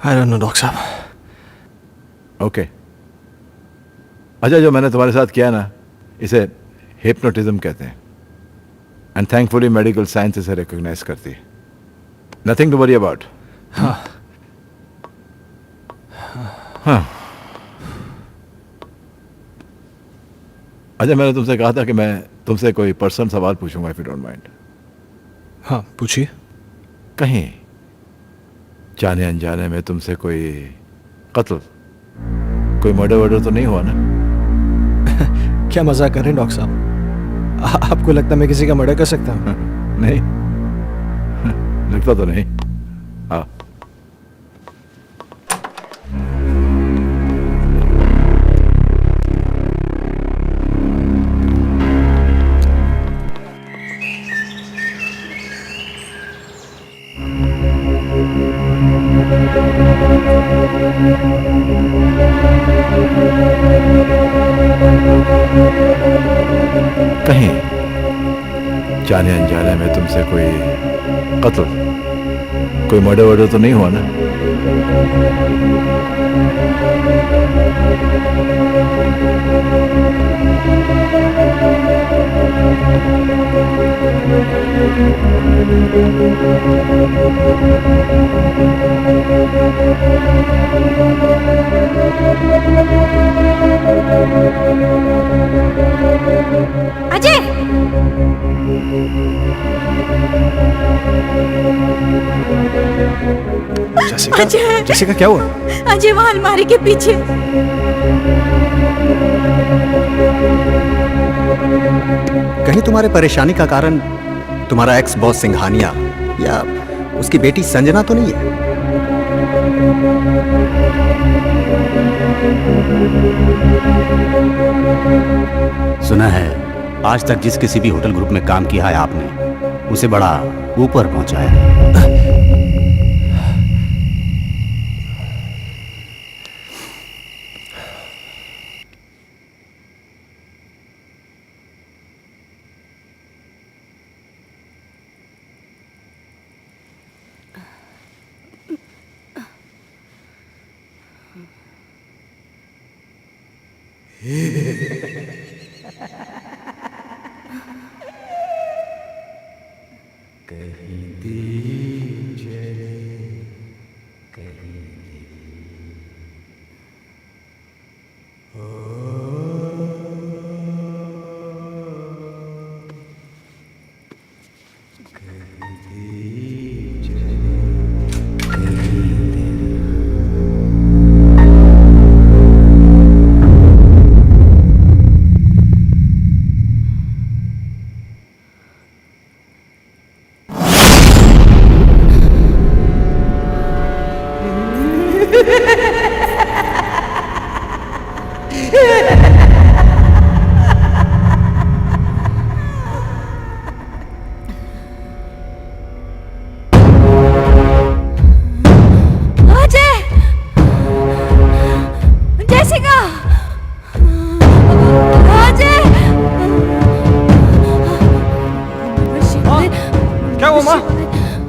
I don't know, doctor साहब। ओके। अच्छा, जो मैंने तुम्हारे साथ किया ना, इसे हिप्नोटिज्म कहते हैं। एंड थैंकफुली मेडिकल साइंस इसे रिकॉग्नाइज करती है। Nothing to worry about. हाँ। अच्छा, मैंने तुमसे कहा था कि मैं तुमसे कोई पर्सनल सवाल पूछूंगा, इफ यू डोंट माइंड। हाँ, पूछिए। कहीं जाने अनजाने में तुमसे कोई कत्ल, कोई मर्डर वर्डर तो नहीं हुआ ना? क्या मजाक कर रहे हैं डॉक्टर साहब? आपको लगता है मैं किसी का मर्डर कर सकता हूँ? नहीं, लगता तो नहीं। हाँ। कहीं जाने अनजाने में तुमसे कोई कत्ल, कोई मर्डर वर्डर तो नहीं हुआ ना? अजय! जैसिका, जैसिका क्या हुआ? अजय, वहां अलमारी के पीछे। कहीं तुम्हारे परेशानी का कारण तुम्हारा एक्स बॉस सिंघानिया या उसकी बेटी संजना तो नहीं है? सुना है आज तक जिस किसी भी होटल ग्रुप में काम किया है आपने, उसे बड़ा ऊपर पहुंचाया।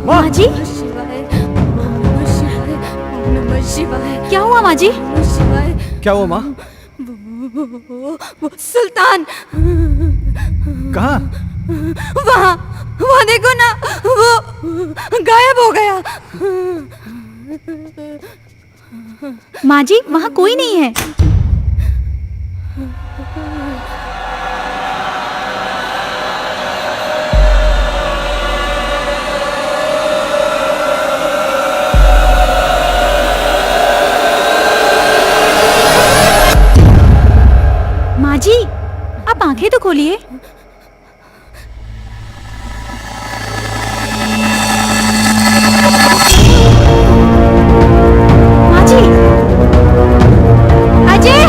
माँ जी, क्या हुआ माँ जी? क्या हुआ माँ? सुल्तान कहाँ? वहाँ देखो ना, वो गायब हो गया। माँ जी, वहाँ कोई नहीं है। माँ जी, आप आंखें तो खोलिए। माँ जी, अजय!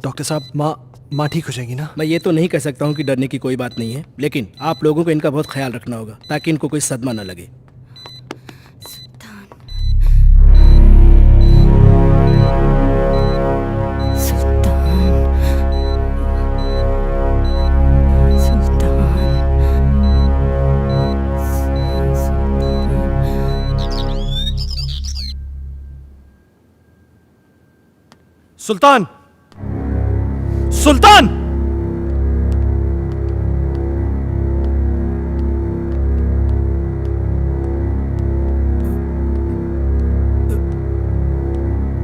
डॉक्टर साहब, माँ ठीक हो जाएगी ना? मैं ये तो नहीं कह सकता हूँ कि डरने की कोई बात नहीं है, लेकिन आप लोगों को इनका बहुत ख्याल रखना होगा ताकि इनको कोई सदमा न लगे। सुल्तान! सुल्तान!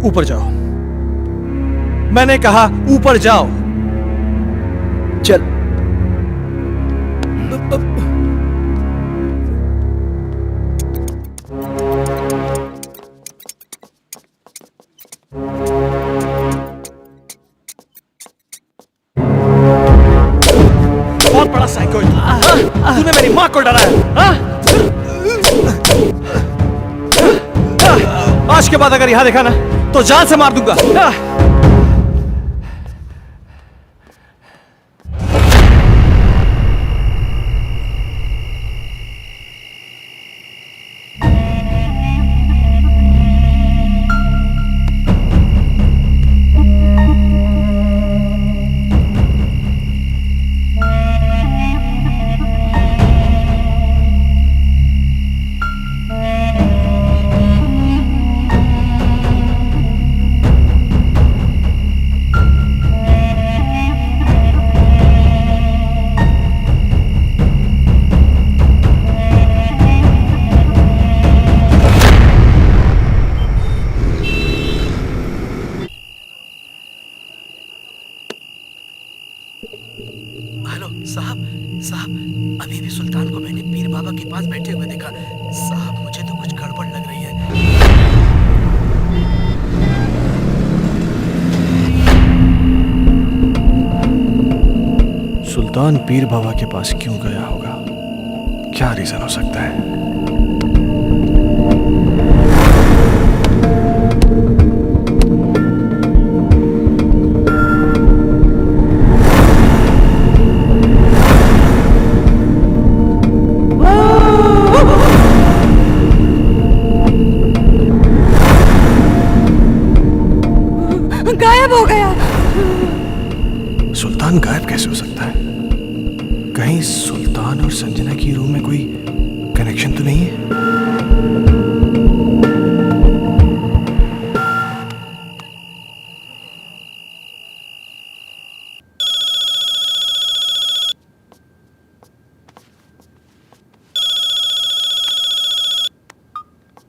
ऊपर जाओ। मैंने कहा ऊपर जाओ। चल। बहुत बड़ा साइको तूने मेरी माँ को डराया। आज के बाद अगर यहां देखा ना तो जान से मार दूंगा। हेलो साहब, साहब अभी भी सुल्तान को मैंने पीर बाबा के पास बैठे हुए देखा। साहब मुझे तो कुछ गड़बड़ लग रही है। सुल्तान पीर बाबा के पास क्यों गया होगा? क्या रीजन हो सकता है? गायब हो गया। सुल्तान गायब कैसे हो सकता है? कहीं सुल्तान और संजना की रूम में कोई कनेक्शन तो नहीं है?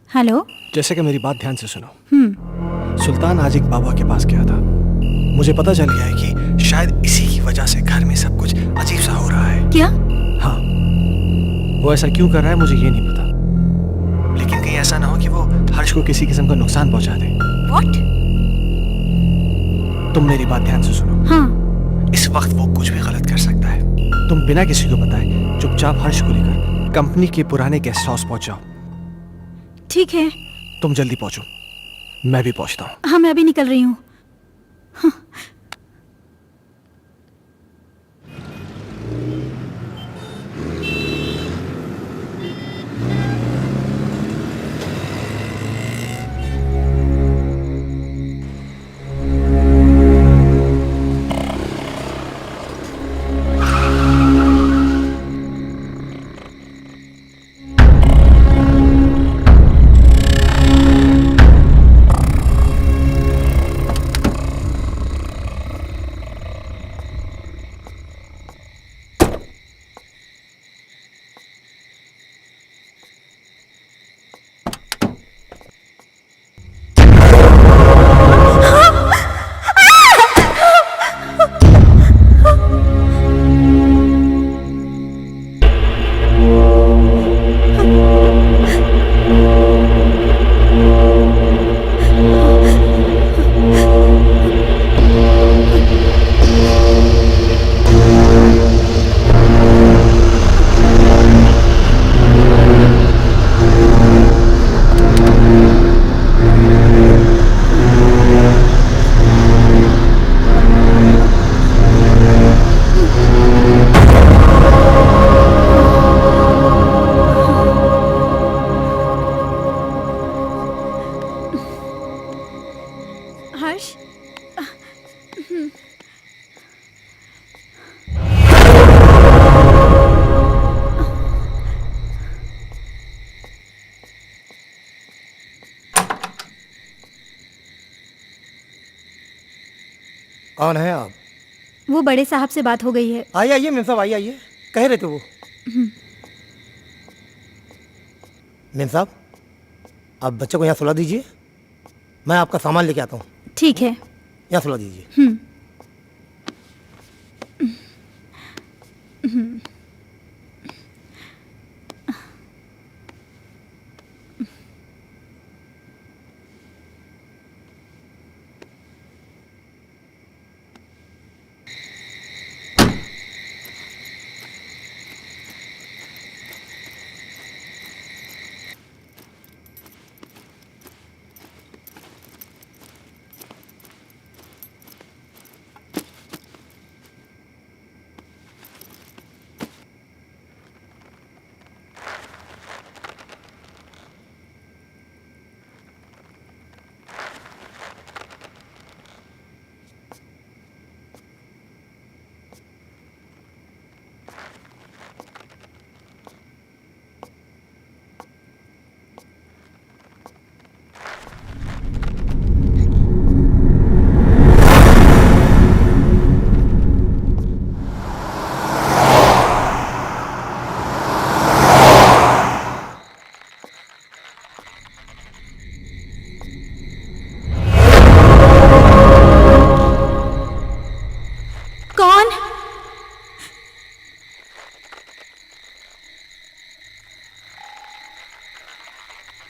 हेलो। जैसे कि मेरी बात ध्यान से सुनो। सुल्तान आज एक बाबा के पास गया था। मुझे पता चल गया है कि शायद इसी की वजह से घर में सब कुछ अजीब सा हो रहा है। क्या? हाँ, वो ऐसा क्यों कर रहा है मुझे ये नहीं पता, लेकिन कहीं ऐसा ना हो कि वो हर्ष को किसी किस्म का नुकसान पहुंचा दे। व्हाट? तुम मेरी बात ध्यान से सुनो। हाँ। इस वक्त वो कुछ भी गलत कर सकता है। तुम बिना किसी को बताए चुपचाप हर्ष को लेकर कंपनी के पुराने गेस्ट हाउस पहुंच जाओ। ठीक है। तुम जल्दी पहुंचो, मैं भी पहुंचता हूँ। हाँ, मैं अभी निकल रही हूँ। हर्ष। कौन है आप? वो बड़े साहब से बात हो गई है। आइए आइए मेम साहब, आइए आइए। कह रहे थे वो। मेम साहब, आप बच्चे को यहाँ सुला दीजिए, मैं आपका सामान लेके आता हूँ। ठीक है। यहाँ सुला दीजिए।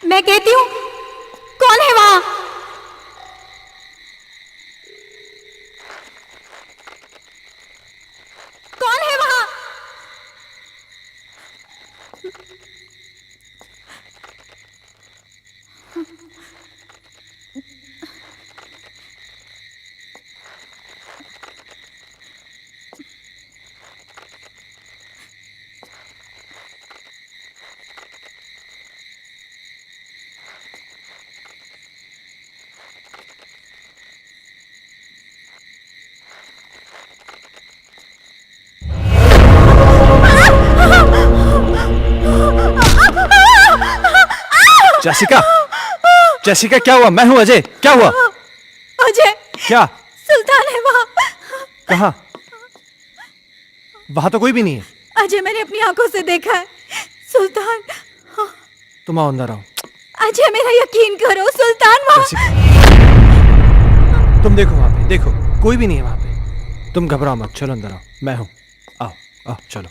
मैं कहती हूँ, कौन है वहां? कौन है वहां? जेसिका, जेसिका क्या हुआ? मैं हूं अजय, क्या हुआ? अजय, क्या? सुल्तान है वहाँ। कहाँ? वहां तो कोई भी नहीं है। अजय, मैंने अपनी आंखों से देखा है सुल्तान। तुम आओ, अंदर आओ। अजय, मेरा यकीन करो, सुल्तान वहाँ। जेसिका, तुम देखो वहां पे, देखो कोई भी नहीं है वहां पे। तुम घबराओ मत, चलो अंदर आओ, मैं हूं। आओ आओ चलो।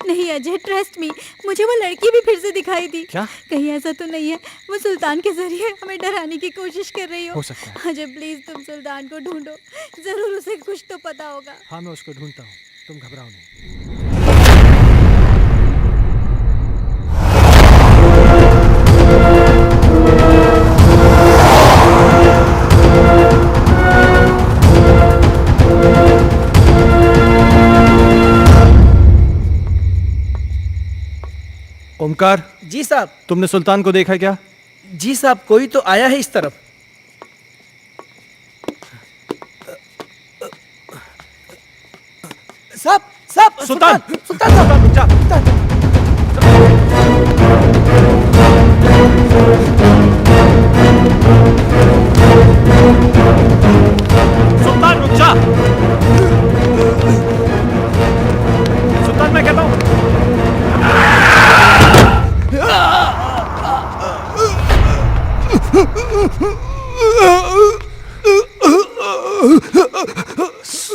नहीं अजय, ट्रस्ट मी, मुझे वो लड़की भी फिर से दिखाई दी। क्या? कहीं ऐसा तो नहीं है वो सुल्तान के जरिए हमें डराने की कोशिश कर रही हो सकता है। अजय प्लीज, तुम सुल्तान को ढूंढो, जरूर उसे कुछ तो पता होगा। हाँ, मैं उसको ढूंढता हूँ, तुम घबराओ नहीं। ओमकार, जी साहब। तुमने सुल्तान को देखा क्या? जी साहब, कोई तो आया है इस तरफ। साहब, साहब, सुल्तान, सुल्तान साहब, रुक जा। सुल्तान रुक जा। सुल्तान, मैं कहता हूं।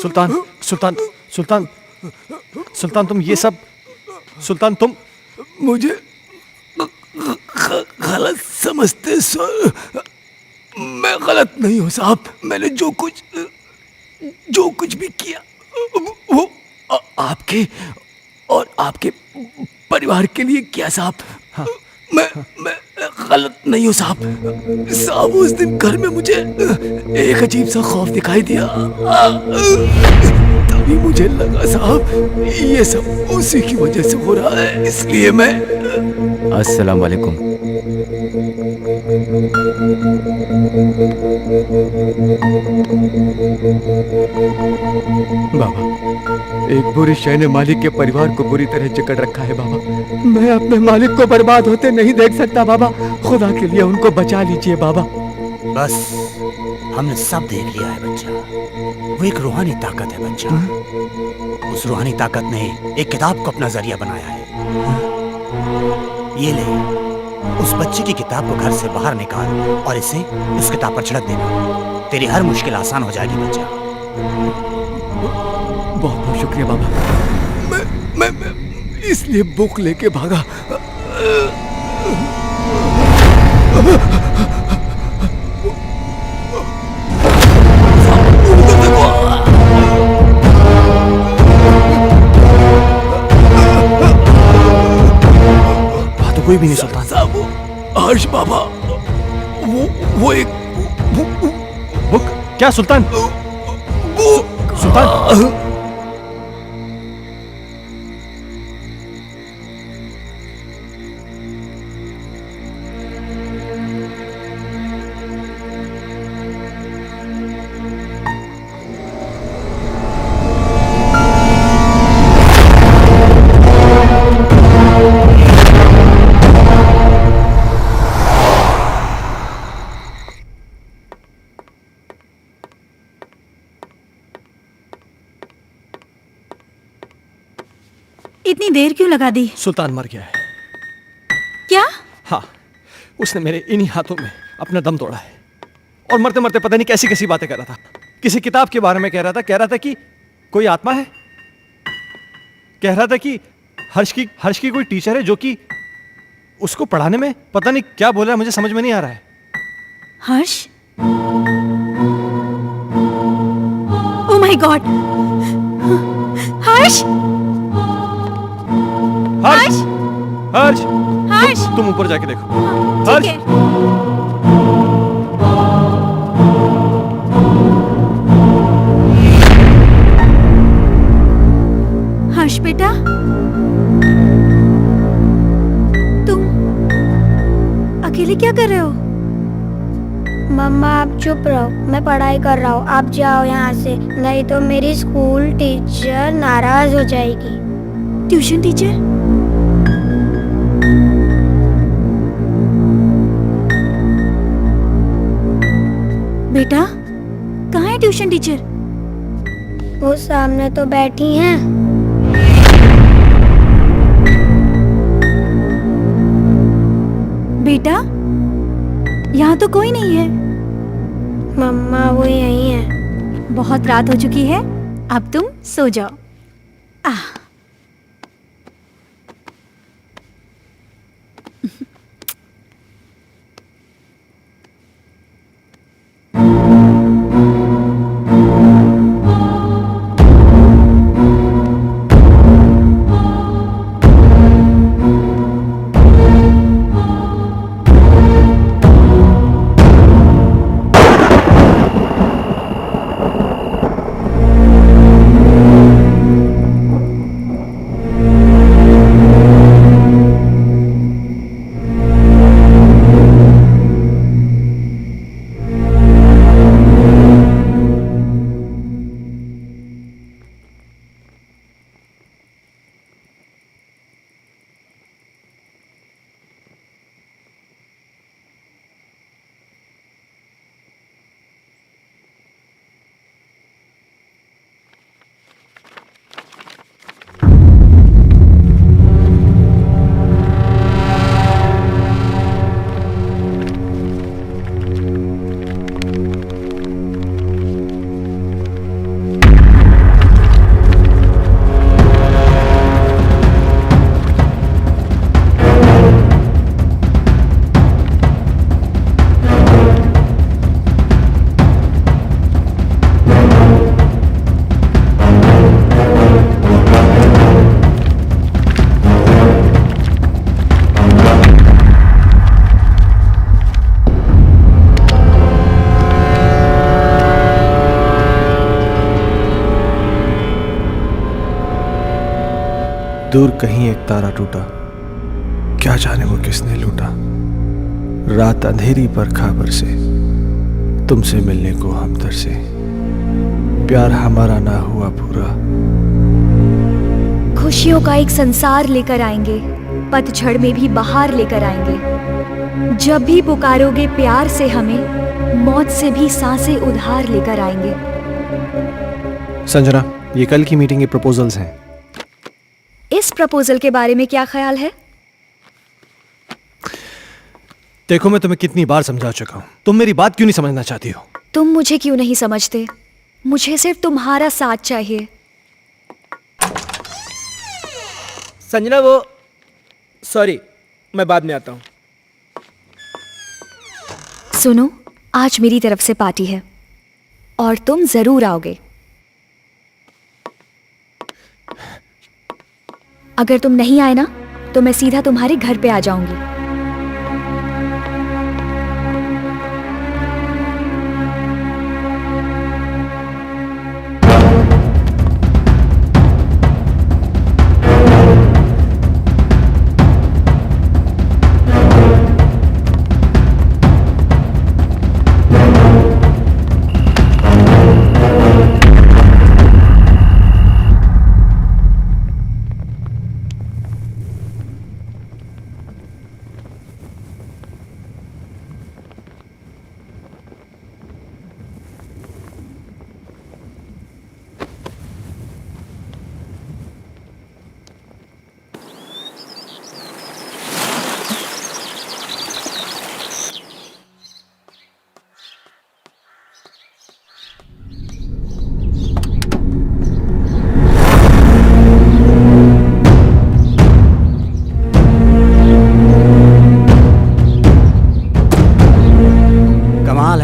सुल्तान, सुल्तान, सुल्तान, सुल्तान, तुम ये सब, सुल्तान तुम मुझे गलत समझते सर। मैं गलत नहीं हूँ साहब। मैंने जो कुछ भी किया वो आपके और आपके परिवार के लिए किया साहब। हाँ। मैं गलत नहीं हूँ साहब। साहब, उस दिन घर में मुझे एक अजीब सा खौफ दिखाई दिया। तभी मुझे लगा साहब ये सब उसी की वजह से हो रहा है, इसलिए मैं। अस्सलाम वालेकुम। बाबा, एक बुरी शय ने मालिक के परिवार को बुरी तरह जकड़ रखा है बाबा। मैं अपने मालिक को बर्बाद होते नहीं देख सकता बाबा। खुदा के लिए उनको बचा लीजिए बाबा। बस, हमने सब देख लिया है बच्चा। वो एक रूहानी ताकत है बच्चा। उस रूहानी ताकत ने एक किताब को अपना जरिया बनाया है। ये ले, उस बच्चे की किताब को घर से बाहर निकाल और इसे उस किताब पर छिड़क देना। तेरी हर मुश्किल आसान हो जाएगी बच्चा। बहुत बहुत शुक्रिया बाबा। मैं इसलिए बुक लेके भागा। वहां तो कोई भी नहीं सुल्तान। साहब, हर्ष बाबा, वो एक बुक? क्या सुल्तान? सुल्तान, इतनी देर क्यों लगा दी? सुल्तान मर गया है। क्या? हाँ, उसने मेरे इन्हीं हाथों में अपना दम तोड़ा है। और मरते मरते पता नहीं कैसी कैसी बातें कर रहा था। किसी किताब के बारे में कह रहा था कि कोई आत्मा है। कह रहा था कि हर्ष की कोई टीचर है जो कि उसको पढ़ाने में पता नहीं क्या बोल रहा है, मुझे समझ में नहीं आ रहा है। Harsh? Oh my god! Harsh! Harsh! Harsh! Harsh! तुम ऊपर जाके देखो। ठीक है। हर्ष बेटा, तुम अकेले क्या कर रहे हो? मम्मा आप चुप रहो, मैं पढ़ाई कर रहा हूँ। आप जाओ यहाँ से, नहीं तो मेरी स्कूल टीचर नाराज हो जाएगी। Tuition teacher? बेटा कहाँ है ट्यूशन टीचर? वो सामने तो बैठी हैं। बेटा यहाँ तो कोई नहीं है। मम्मा वो यहीं है। बहुत रात हो चुकी है, अब तुम सो जाओ। आह दूर कहीं एक तारा टूटा, क्या जाने वो किसने लूटा। रात अंधेरी पर खबर से, तुमसे मिलने को हम तरसे। प्यार हमारा ना हुआ पूरा। खुशियों का एक संसार लेकर आएंगे, पतझड़ में भी बहार लेकर आएंगे। जब भी पुकारोगे प्यार से हमें, मौत से भी सांसें उधार लेकर आएंगे। संजना, ये कल की मीटिंग के प्रपोजल्स हैं। इस प्रपोजल के बारे में क्या ख्याल है? देखो, मैं तुम्हें कितनी बार समझा चुका हूं, तुम मेरी बात क्यों नहीं समझना चाहती हो? तुम मुझे क्यों नहीं समझते? मुझे सिर्फ तुम्हारा साथ चाहिए। संजना वो सॉरी, मैं बाद में आता हूँ। सुनो, आज मेरी तरफ से पार्टी है और तुम जरूर आओगे। अगर तुम नहीं आए ना, तो मैं सीधा तुम्हारे घर पे आ जाऊंगी।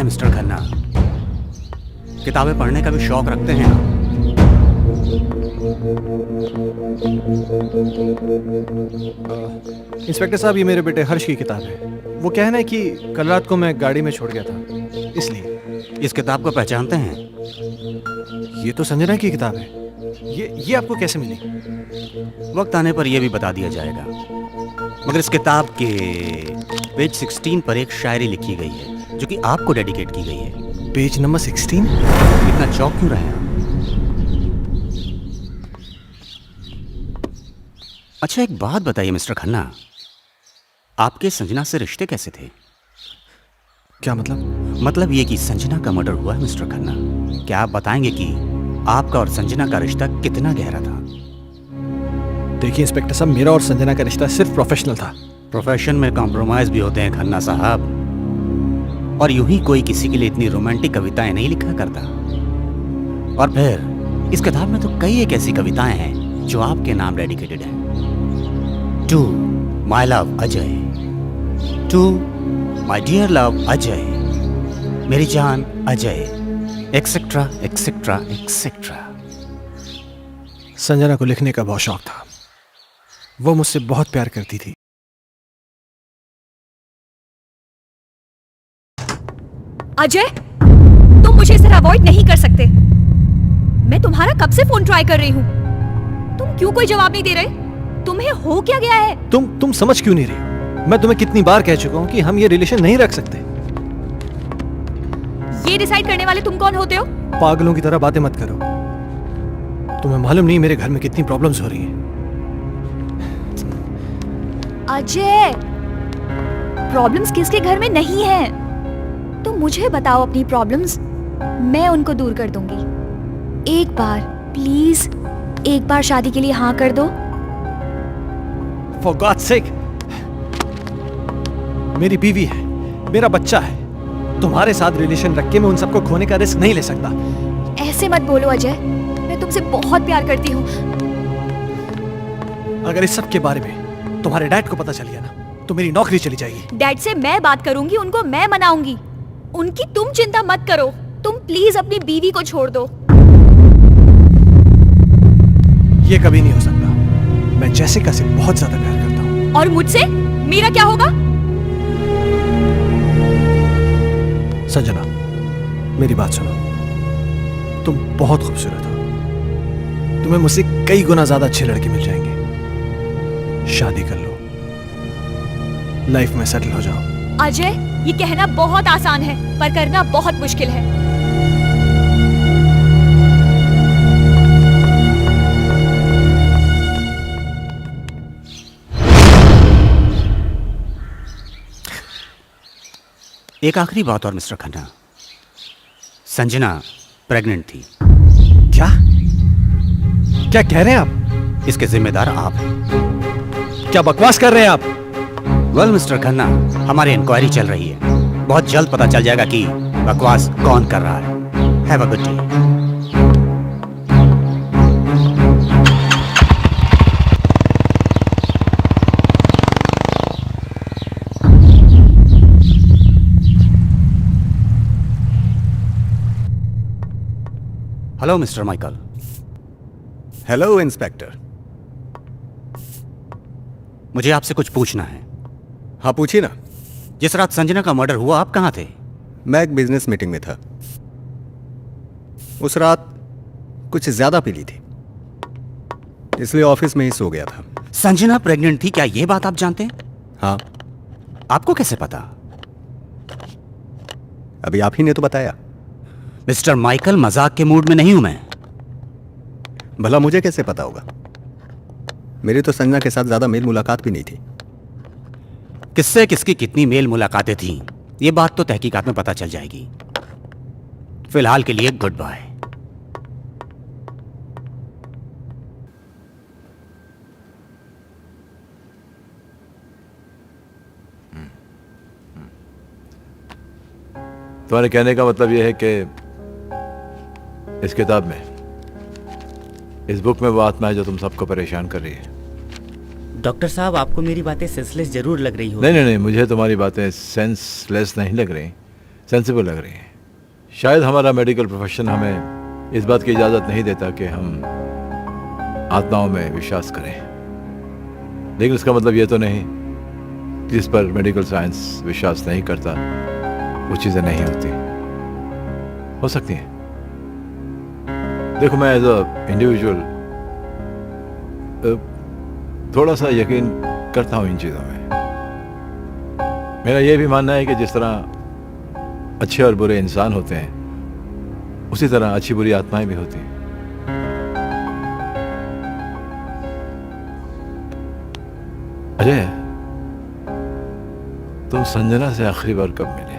मिस्टर खन्ना, किताबें पढ़ने का भी शौक रखते हैं ना? इंस्पेक्टर साहब, ये मेरे बेटे हर्ष की किताब है। वो कहना है कि कल रात को मैं गाड़ी में छोड़ गया था, इसलिए। इस किताब को पहचानते हैं? ये तो संजना की किताब है। ये आपको कैसे मिली? वक्त आने पर यह भी बता दिया जाएगा, मगर इस किताब के पेज 16 पर एक शायरी लिखी गई है जो कि आपको डेडिकेट की गई है। Page number 16? इतना चौंक क्यों रहे हैं? अच्छा, एक बात बताइए मिस्टर खन्ना, आपके संजना से रिश्ते कैसे थे? क्या मतलब? मतलब ये कि संजना का मर्डर हुआ है मिस्टर खन्ना। क्या आप बताएंगे कि आपका और संजना का रिश्ता कितना गहरा था? देखिए इंस्पेक्टर साहब, मेरा और संजना का रिश्ता सिर्फ प्रोफेशनल था। प्रोफेशन में कॉम्प्रोमाइज भी होते हैं खन्ना साहब, और यूं ही कोई किसी के लिए इतनी रोमांटिक कविताएं नहीं लिखा करता। और फिर इस किताब में तो कई एक ऐसी कविताएं हैं जो आपके नाम डेडिकेटेड हैं। To my love Ajay, to my dear love Ajay, मेरी जान Ajay, etcetera etcetera etcetera. Sanjana को लिखने का बहुत शौक था। वो मुझसे बहुत प्यार करती थी। अजय, तुम मुझे इस तरह अवॉइड नहीं कर सकते। मैं तुम्हारा कब से फोन ट्राई कर रही हूँ। तुम क्यों कोई जवाब नहीं दे रहे? तुम्हें हो क्या गया है? तुम समझ क्यों नहीं रही? मैं तुम्हें कितनी बार कह चुका हूं कि हम ये रिलेशन नहीं रख सकते। ये डिसाइड करने वाले तुम कौन होते हो? पागलों की तरह बातें मत करो। तुम्हें मालूम नहीं मेरे घर में कितनी प्रॉब्लम्स हो रही हैं। अजय, प्रॉब्लम्स किसके घर में नहीं है? तुम मुझे बताओ अपनी प्रॉब्लम्स, मैं उनको दूर कर दूंगी। एक बार प्लीज, एक बार शादी के लिए हाँ कर दो। For God's sake, मेरी बीवी है, मेरा बच्चा है। तुम्हारे साथ रिलेशन रख के मैं उन सबको खोने का रिस्क नहीं ले सकता। ऐसे मत बोलो अजय, मैं तुमसे बहुत प्यार करती हूँ। अगर इस सब के बारे में तुम्हारे डैड को पता चल गया ना, तो मेरी नौकरी चली जाएगी। डैड से मैं बात करूंगी, उनको मैं मनाऊंगी। उनकी तुम चिंता मत करो। तुम प्लीज अपनी बीवी को छोड़ दो। ये कभी नहीं हो सकता। मैं जैसिका से बहुत ज्यादा प्यार करता हूँ। और मुझसे मेरा क्या होगा? संजना, मेरी बात सुनो। तुम बहुत खूबसूरत हो। तुम्हें मुझसे कई गुना ज्यादा अच्छे लड़के मिल जाएंगे। शादी कर लो, लाइफ में सेटल हो जाओ। अजय, ये कहना बहुत आसान है, पर करना बहुत मुश्किल है। एक आखिरी बात और मिस्टर खन्ना, संजना प्रेग्नेंट थी। क्या क्या कह रहे हैं आप? इसके जिम्मेदार आप हैं। क्या बकवास कर रहे हैं आप? वेल मिस्टर खन्ना, हमारी इंक्वायरी चल रही है। बहुत जल्द पता चल जाएगा कि बकवास कौन कर रहा है। Have a good day. Hello mister Michael. Hello inspector. मुझे आपसे कुछ पूछना है। हाँ पूछिए ना। जिस रात संजना का मर्डर हुआ आप कहाँ थे? मैं एक बिजनेस मीटिंग में था। उस रात कुछ ज्यादा पी ली थी, इसलिए ऑफिस में ही सो गया था। संजना प्रेग्नेंट थी, क्या ये बात आप जानते हैं? हाँ। आपको कैसे पता? अभी आप ही ने तो बताया। मिस्टर माइकल, मजाक के मूड में नहीं हूं मैं। भला मुझे कैसे पता होगा? मेरी तो संजना के साथ ज्यादा मेल मुलाकात भी नहीं थी। किससे किसकी कितनी मेल मुलाकातें थीं, ये बात तो तहकीकात में पता चल जाएगी। फिलहाल के लिए गुड बाय। तुम्हारे कहने का मतलब यह है कि इस किताब में, इस बुक में वो आत्मा है जो तुम सबको परेशान कर रही है। डॉक्टर साहब, आपको मेरी बातें सेंसलेस जरूर लग रही हो। नहीं, मुझे तुम्हारी बातें सेंसलेस नहीं लग रही, सेंसिबल लग रही हैं। शायद हमारा मेडिकल प्रोफेशन हमें इस बात की इजाज़त नहीं देता कि हम आत्माओं में विश्वास करें, लेकिन इसका मतलब ये तो नहीं जिस पर मेडिकल साइंस विश्वास नहीं करता वो चीज़ें नहीं होती। हो सकती हैं। देखो, मैं एज अ इंडिविजुअल थोड़ा सा यकीन करता हूँ इन चीज़ों में। मेरा यह भी मानना है कि जिस तरह अच्छे और बुरे इंसान होते हैं, उसी तरह अच्छी बुरी आत्माएं भी होती हैं। अजय, तुम संजना से आखिरी बार कब मिले?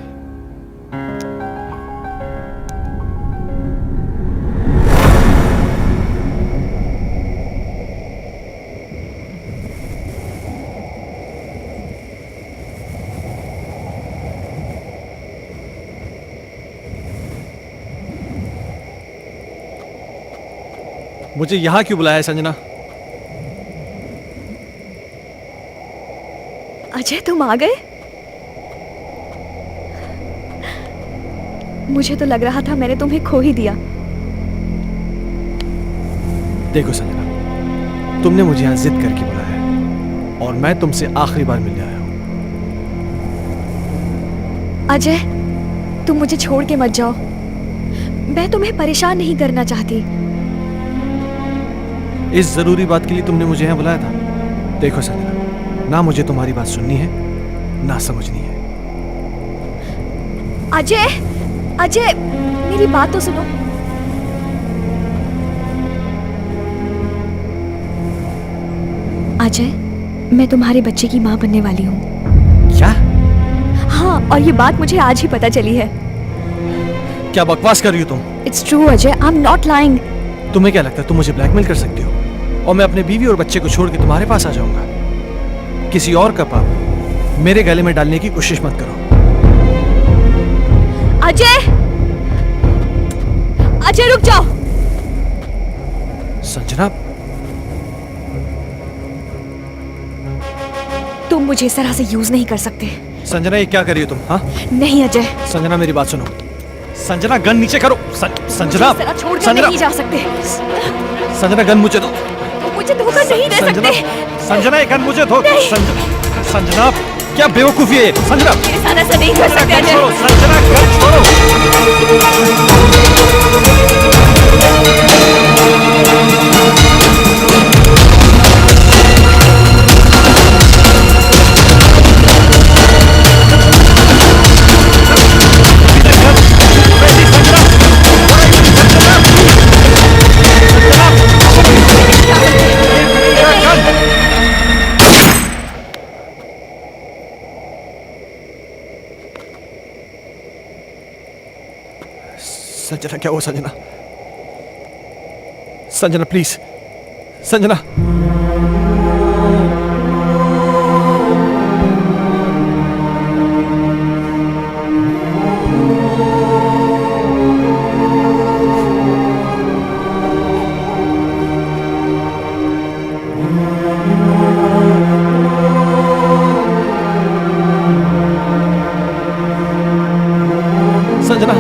मुझे यहाँ क्यों बुलाया है संजना? अजय तुम आ गए? मुझे तो लग रहा था मैंने तुम्हें खो ही दिया। देखो संजना, तुमने मुझे यहाँ जिद करके बुलाया है और मैं तुमसे आखिरी बार मिलने आया हूँ। अजय तुम मुझे छोड़ के मत जाओ, मैं तुम्हें परेशान नहीं करना चाहती। इस जरूरी बात के लिए तुमने मुझे यहाँ बुलाया था? देखो संजना, ना मुझे तुम्हारी बात सुननी है ना समझनी है। अजय अजय मेरी बात तो सुनो। अजय मैं तुम्हारे बच्चे की माँ बनने वाली हूँ। क्या? हाँ, और ये बात मुझे आज ही पता चली है। क्या बकवास कर रही हो तुम? It's true Ajay, I am not lying. तुम्हें क्या लगता है तुम मुझे ब्लैकमेल कर सकती हो और मैं अपने बीवी और बच्चे को छोड़ के तुम्हारे पास आ जाऊंगा? किसी और का पाप मेरे गले में डालने की कोशिश मत करो। अजय अजय रुक जाओ। संजना, तुम मुझे इस तरह से यूज नहीं कर सकते। संजना ये क्या कर रही हो तुम? हाँ नहीं अजय, संजना मेरी बात सुनो। संजना गन नीचे करो। संजना, इस तरह छोड़कर संजना, नहीं जा सकते। संजना गन मुझे दो। मुझे धोखा नहीं दे संजना, सकते। संजना ये गन मुझे दो। संजना क्या बेवकूफी है ये? संजना मेरे साथ ऐसा नहीं कर सकते अजय। छोड़ो, संजना गन छोड़ो। संजना क्या हुआ? संजना, संजना प्लीज, संजना। संजना,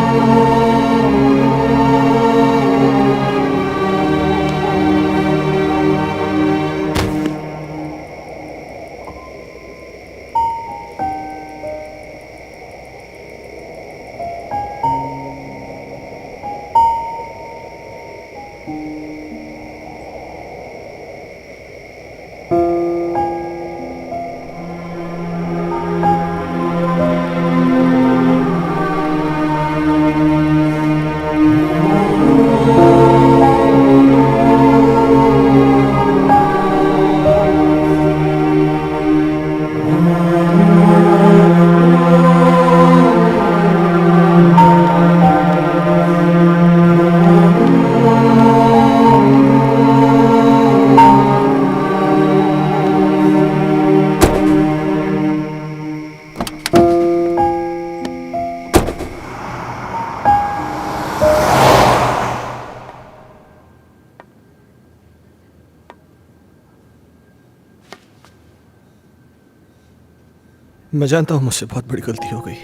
मैं जानता हूं मुझसे बहुत बड़ी गलती हो गई,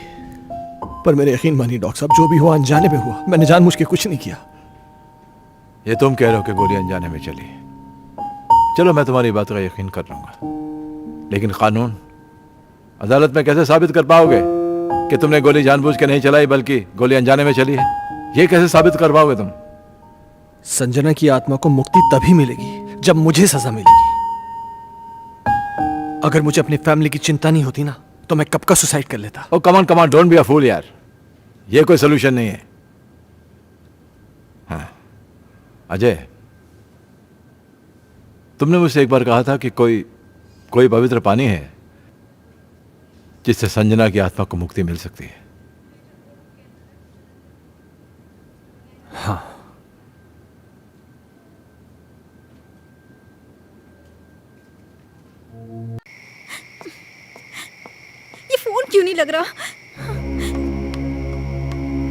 पर मेरे यकीन मानिए डॉक्टर साहब, जो भी हुआ अनजाने में हुआ। मैंने जानबूझ के कुछ नहीं किया। ये तुम कह रहे हो कि गोली अनजाने में चली। चलो मैं तुम्हारी बात का यकीन कर लूंगा, लेकिन कानून अदालत में कैसे साबित कर पाओगे कि तुमने गोली जानबूझ के नहीं चलाई बल्कि गोली अनजाने में चली है? ये कैसे साबित कर पाओगे तुम? संजना की आत्मा को मुक्ति तभी मिलेगी जब मुझे सजा मिलेगी। अगर मुझे अपनी फैमिली की चिंता नहीं होती ना, तो मैं कब का सुसाइड कर लेता। ओ कमान कमान, डोंट बी अ फूल यार, ये कोई सोल्यूशन नहीं है। हाँ अजय, तुमने मुझसे एक बार कहा था कि कोई पवित्र पानी है जिससे संजना की आत्मा को मुक्ति मिल सकती है। हाँ, ये फोन क्यों नहीं लग रहा?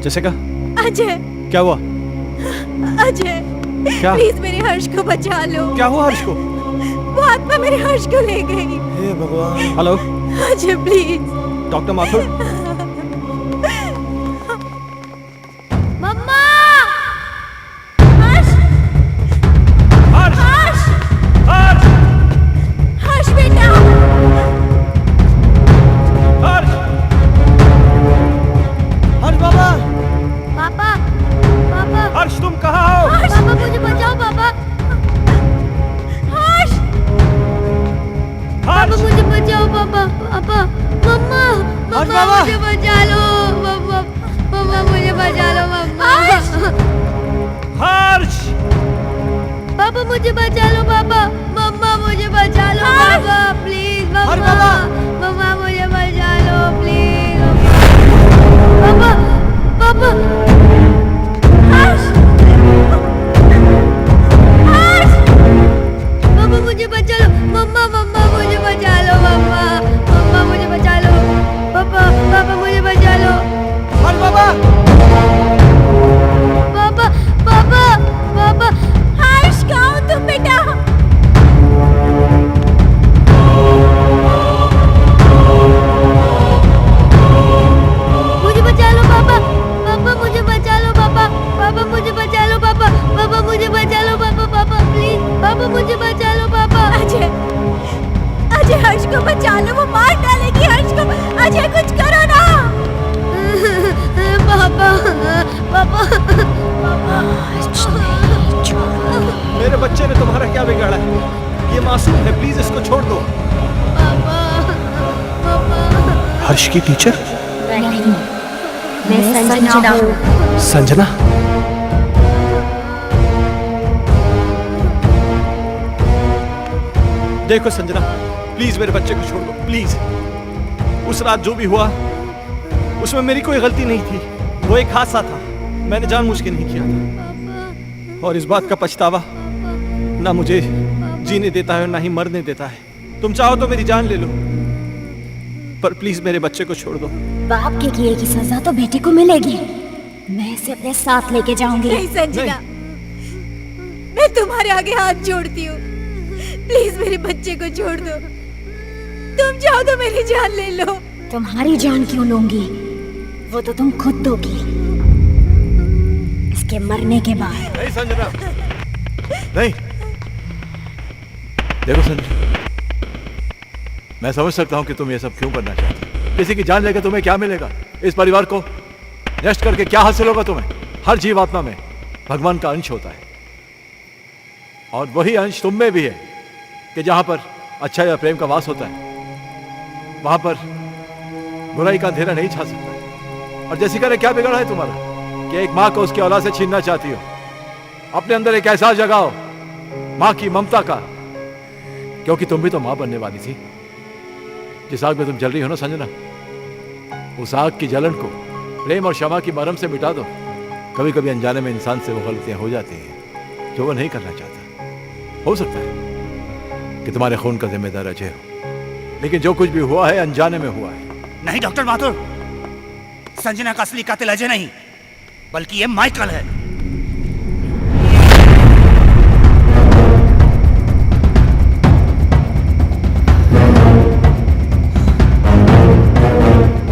जैसे का अजय, क्या हुआ? अजय, क्या? प्लीज मेरे हर्ष को बचा लो। क्या हुआ हर्ष को? वो आत्मा मेरे हर्ष को ले गई। हे भगवान। Hello Ajay please. Doctor Mathur. Mamma. Harsh! Harsh! Harsh बेटा। हर्ष! हर्ष बाबा! पापा पापा हर्ष तुम कहाँ हो? पापा मुझे बचाओ पापा। हर्ष! पापा मुझे बचाओ पापा। पापा मम्मा मम्मा मुझे बचा लो। मम्मा मम्मा मुझे बचा लो मम्मा। हर्ष! पापा मुझे बचा लो पापा। मम्मा मुझे बचा लो पापा प्लीज। मम्मा मम्मा मुझे बचा लो प्लीज। पापा पापा। हर्ष! हर्ष! पापा मुझे बचा लो। मम्मा मम्मा मुझे बचा लो। मम्मा मम्मा मुझे बचा लो। पापा पापा मुझे बचा लो। हर्ष बाबा! पापा पापा पापा। हर्ष कहाँ हो तुम बेटा? मुझे बचा लो पापा। पापा मुझे बचा लो पापा। पापा मुझे बचा लो पापा। पापा मुझे बचा लो पापा। पापा प्लीज पापा मुझे बचा लो पापा। अजय अजय हर्ष को बचा लो, वो मार डालेगी हर्ष को। अजय कुछ करो ना। पापा पापा पापा। मेरे बच्चे ने तुम्हारा क्या बिगाड़ा है? ये मासूम है, प्लीज इसको छोड़ दो। हर्ष की टीचर? नहीं, मैं संजना हूँ। संजना? देखो संजना, प्लीज मेरे बच्चे को छोड़ दो प्लीज। उस रात जो भी हुआ उसमें मेरी कोई गलती नहीं थी। वो एक हादसा था, मैंने जानबूझ के नहीं किया था। और इस बात का पछतावा ना मुझे जीने देता है और ना ही मरने देता है। तुम चाहो तो मेरी जान ले लो, पर प्लीज मेरे बच्चे को छोड़ दो। बाप के किए की सजा तो बेटी को मिलेगी। मैं इसे अपने साथ लेके जाऊंगी। नहीं संजना, मैं तुम्हारे आगे हाथ जोड़ती हूँ, प्लीज मेरे बच्चे को छोड़ दो। तुम चाहो तो मेरी जान ले लो। तुम्हारी जान क्यों लूंगी? वो तो तुम खुद दोगी इसके मरने के बाद। नहीं संजना, नहीं। देखो संजना, मैं समझ सकता हूं कि तुम ये सब क्यों करना चाहते हो। किसी की जान लेकर तुम्हें क्या मिलेगा? इस परिवार को नष्ट करके क्या हासिल होगा तुम्हें? हर जीवात्मा में भगवान का अंश होता है, और वही अंश तुम में भी है कि जहां पर अच्छा या प्रेम का वास होता है वहां पर बुराई का अंधेरा नहीं छा सकता। और जैसिका ने क्या बिगाड़ा है तुम्हारा कि एक माँ को उसकी औलाद से छीनना चाहती हो? अपने अंदर एक एहसास जगाओ माँ की ममता का, क्योंकि तुम भी तो माँ बनने वाली थी। जिस आग में तुम जल रही हो ना संजना, उस आग की जलन को प्रेम और क्षमा की मरहम से मिटा दो। कभी कभी अनजाने में इंसान से वो गलतियां हो जाती हैं जो वो नहीं करना चाहता। हो सकता है कि तुम्हारे खून का जिम्मेदार अजय हो, लेकिन जो कुछ भी हुआ है अनजाने में हुआ है। नहीं डॉक्टर माथुर, संजना का असली कातिल अजय नहीं बल्कि ये माइकल है।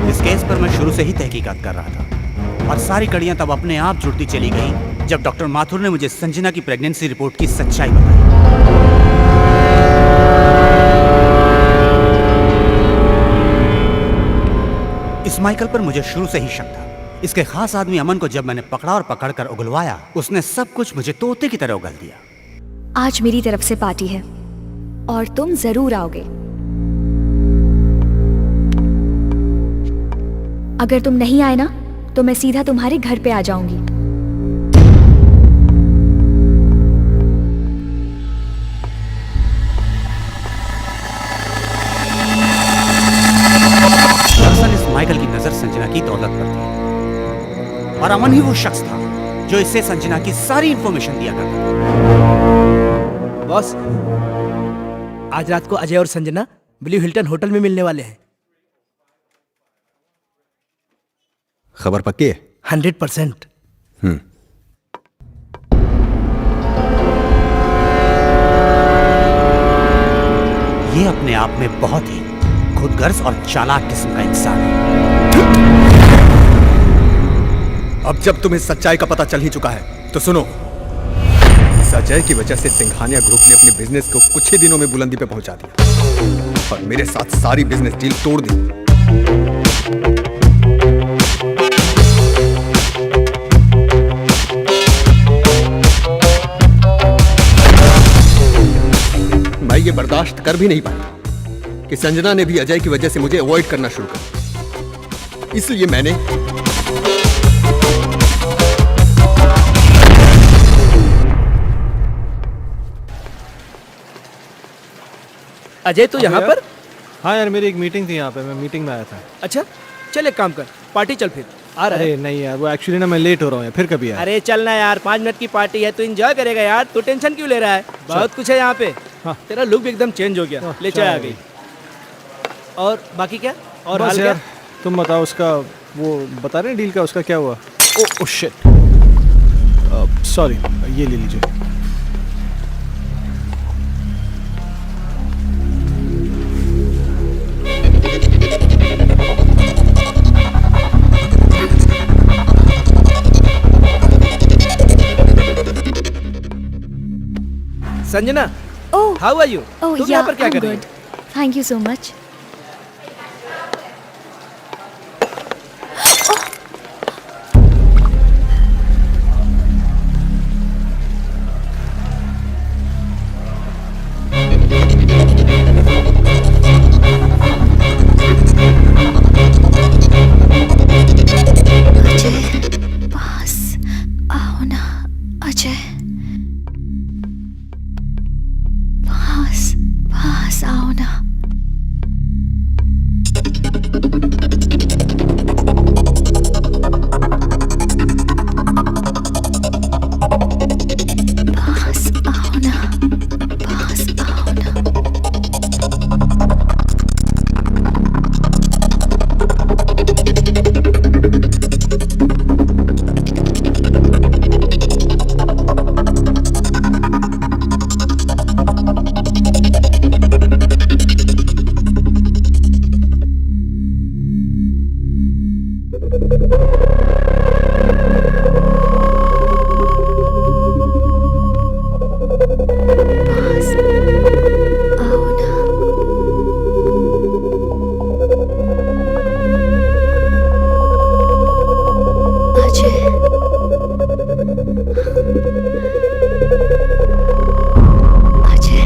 इस केस पर मैं शुरू से ही तहकीकात कर रहा था, और सारी कड़ियां तब अपने आप जुड़ती चली गई जब डॉक्टर माथुर ने मुझे संजना की प्रेगनेंसी रिपोर्ट की सच्चाई बताई। इस माइकल पर मुझे शुरू से ही शक था। इसके खास आदमी अमन को जब मैंने पकड़ा और पकड़कर उगलवाया, उसने सब कुछ मुझे तोते की तरह उगल दिया। आज मेरी तरफ से पार्टी है और तुम जरूर आओगे। अगर तुम नहीं आए ना तो मैं सीधा तुम्हारे घर पे आ जाऊंगी। दरअसल इस माइकल की नजर संजना की दौलत पर थी, और अमन ही वो शख्स था जो इससे संजना की सारी इंफॉर्मेशन दिया करता था। बॉस, आज रात को अजय और संजना ब्लू हिल्टन होटल में मिलने वाले हैं। खबर पक्की है? 100%। अपने आप में बहुत ही खुदगर्ज और चालाक किस्म का इंसान है। अब जब तुम्हें सच्चाई का पता चल ही चुका है तो सुनो। इस अजय की वजह से सिंघानिया ग्रुप ने अपने बिजनेस को कुछ ही दिनों में बुलंदी पे पहुंचा दिया और मेरे साथ सारी बिजनेस डील तोड़ दी। मैं ये बर्दाश्त कर भी नहीं पाया कि संजना ने भी अजय की वजह से मुझे अवॉइड करना शुरू कर दिया। इसलिए मैंने अजय तो यहाँ पर? हाँ यार, मेरी एक मीटिंग थी यहाँ पे, मैं मीटिंग में आया था। अच्छा चल एक काम कर, पार्टी चल फिर। आ रहा है? अरे नहीं यार, वो एक्चुअली ना मैं लेट हो रहा हूँ यार, फिर कभी यार। अरे चलना यार, 5 मिनट की पार्टी है तो एंजॉय करेगा यार, तू टेंशन क्यों ले रहा है? बहुत कुछ है यहाँ पे। हाँ। तेरा लुक भी एकदम चेंज हो गया, ले चाय आ गई। और बाकी क्या? और हाल क्या? तुम बताओ, उसका वो बता रहे हैं डील का, उसका क्या हुआ? ओह शिट, सॉरी, ये ले लीजिए। Sanjana, Oh, how are you? oh तुम yeah, यहाँ पर क्या I'm कर रही good. Thank you so much. Ajay, पास आओ ना अजय, पास आओ ना। पास आओ ना, पास आओ ना। पास आओ ना। अजय, अजय,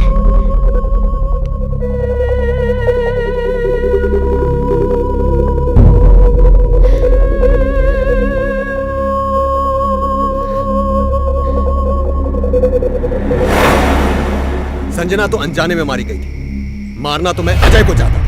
संजना तो अनजाने में मारी गई थी, मारना तो मैं अजय को चाहता था।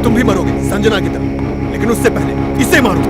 तुम भी मरोगे संजना की तरह, लेकिन उससे पहले इसे मारो।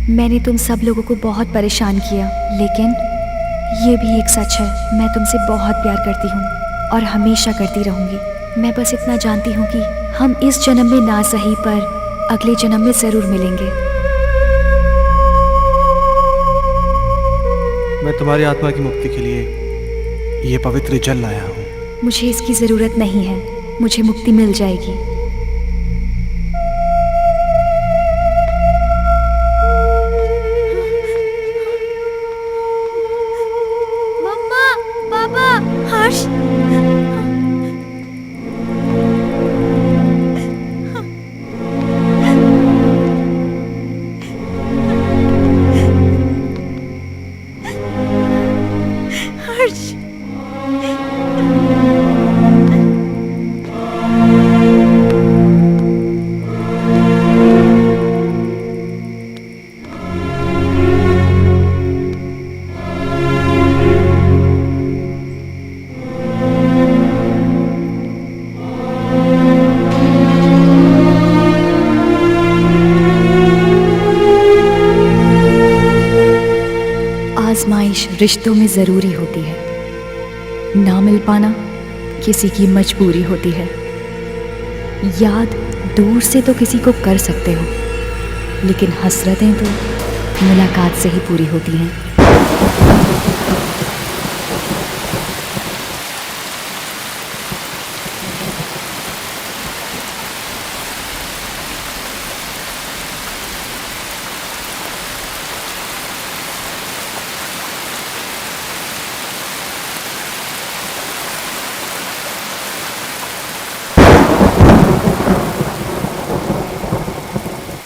मैंने तुम सब लोगों को बहुत परेशान किया, लेकिन ये भी एक सच है, मैं तुमसे बहुत प्यार करती हूँ और हमेशा करती रहूँगी। मैं बस इतना जानती हूँ कि हम इस जन्म में ना सही पर अगले जन्म में ज़रूर मिलेंगे। मैं तुम्हारी आत्मा की मुक्ति के लिए ये पवित्र जल लाया हूँ। मुझे इसकी ज़रूरत नहीं है, मुझे मुक्ति मिल जाएगी। मम्मा, पापा, हर्ष, हर्ष, आजमाइश रिश्तों में ज़रूरी होती है, ना मिल पाना किसी की मजबूरी होती है। याद दूर से तो किसी को कर सकते हो, लेकिन हसरतें तो मुलाकात से ही पूरी होती हैं।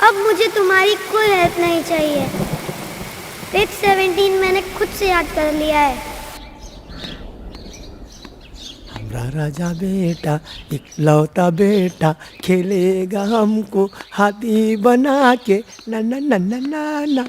अब मुझे तुम्हारी कोई हेल्प नहीं चाहिए। पेज 17 मैंने खुद से याद कर लिया है। हमारा राजा बेटा इकलौता बेटा खेलेगा हमको हाथी बना के ना ना ना ना ना ना।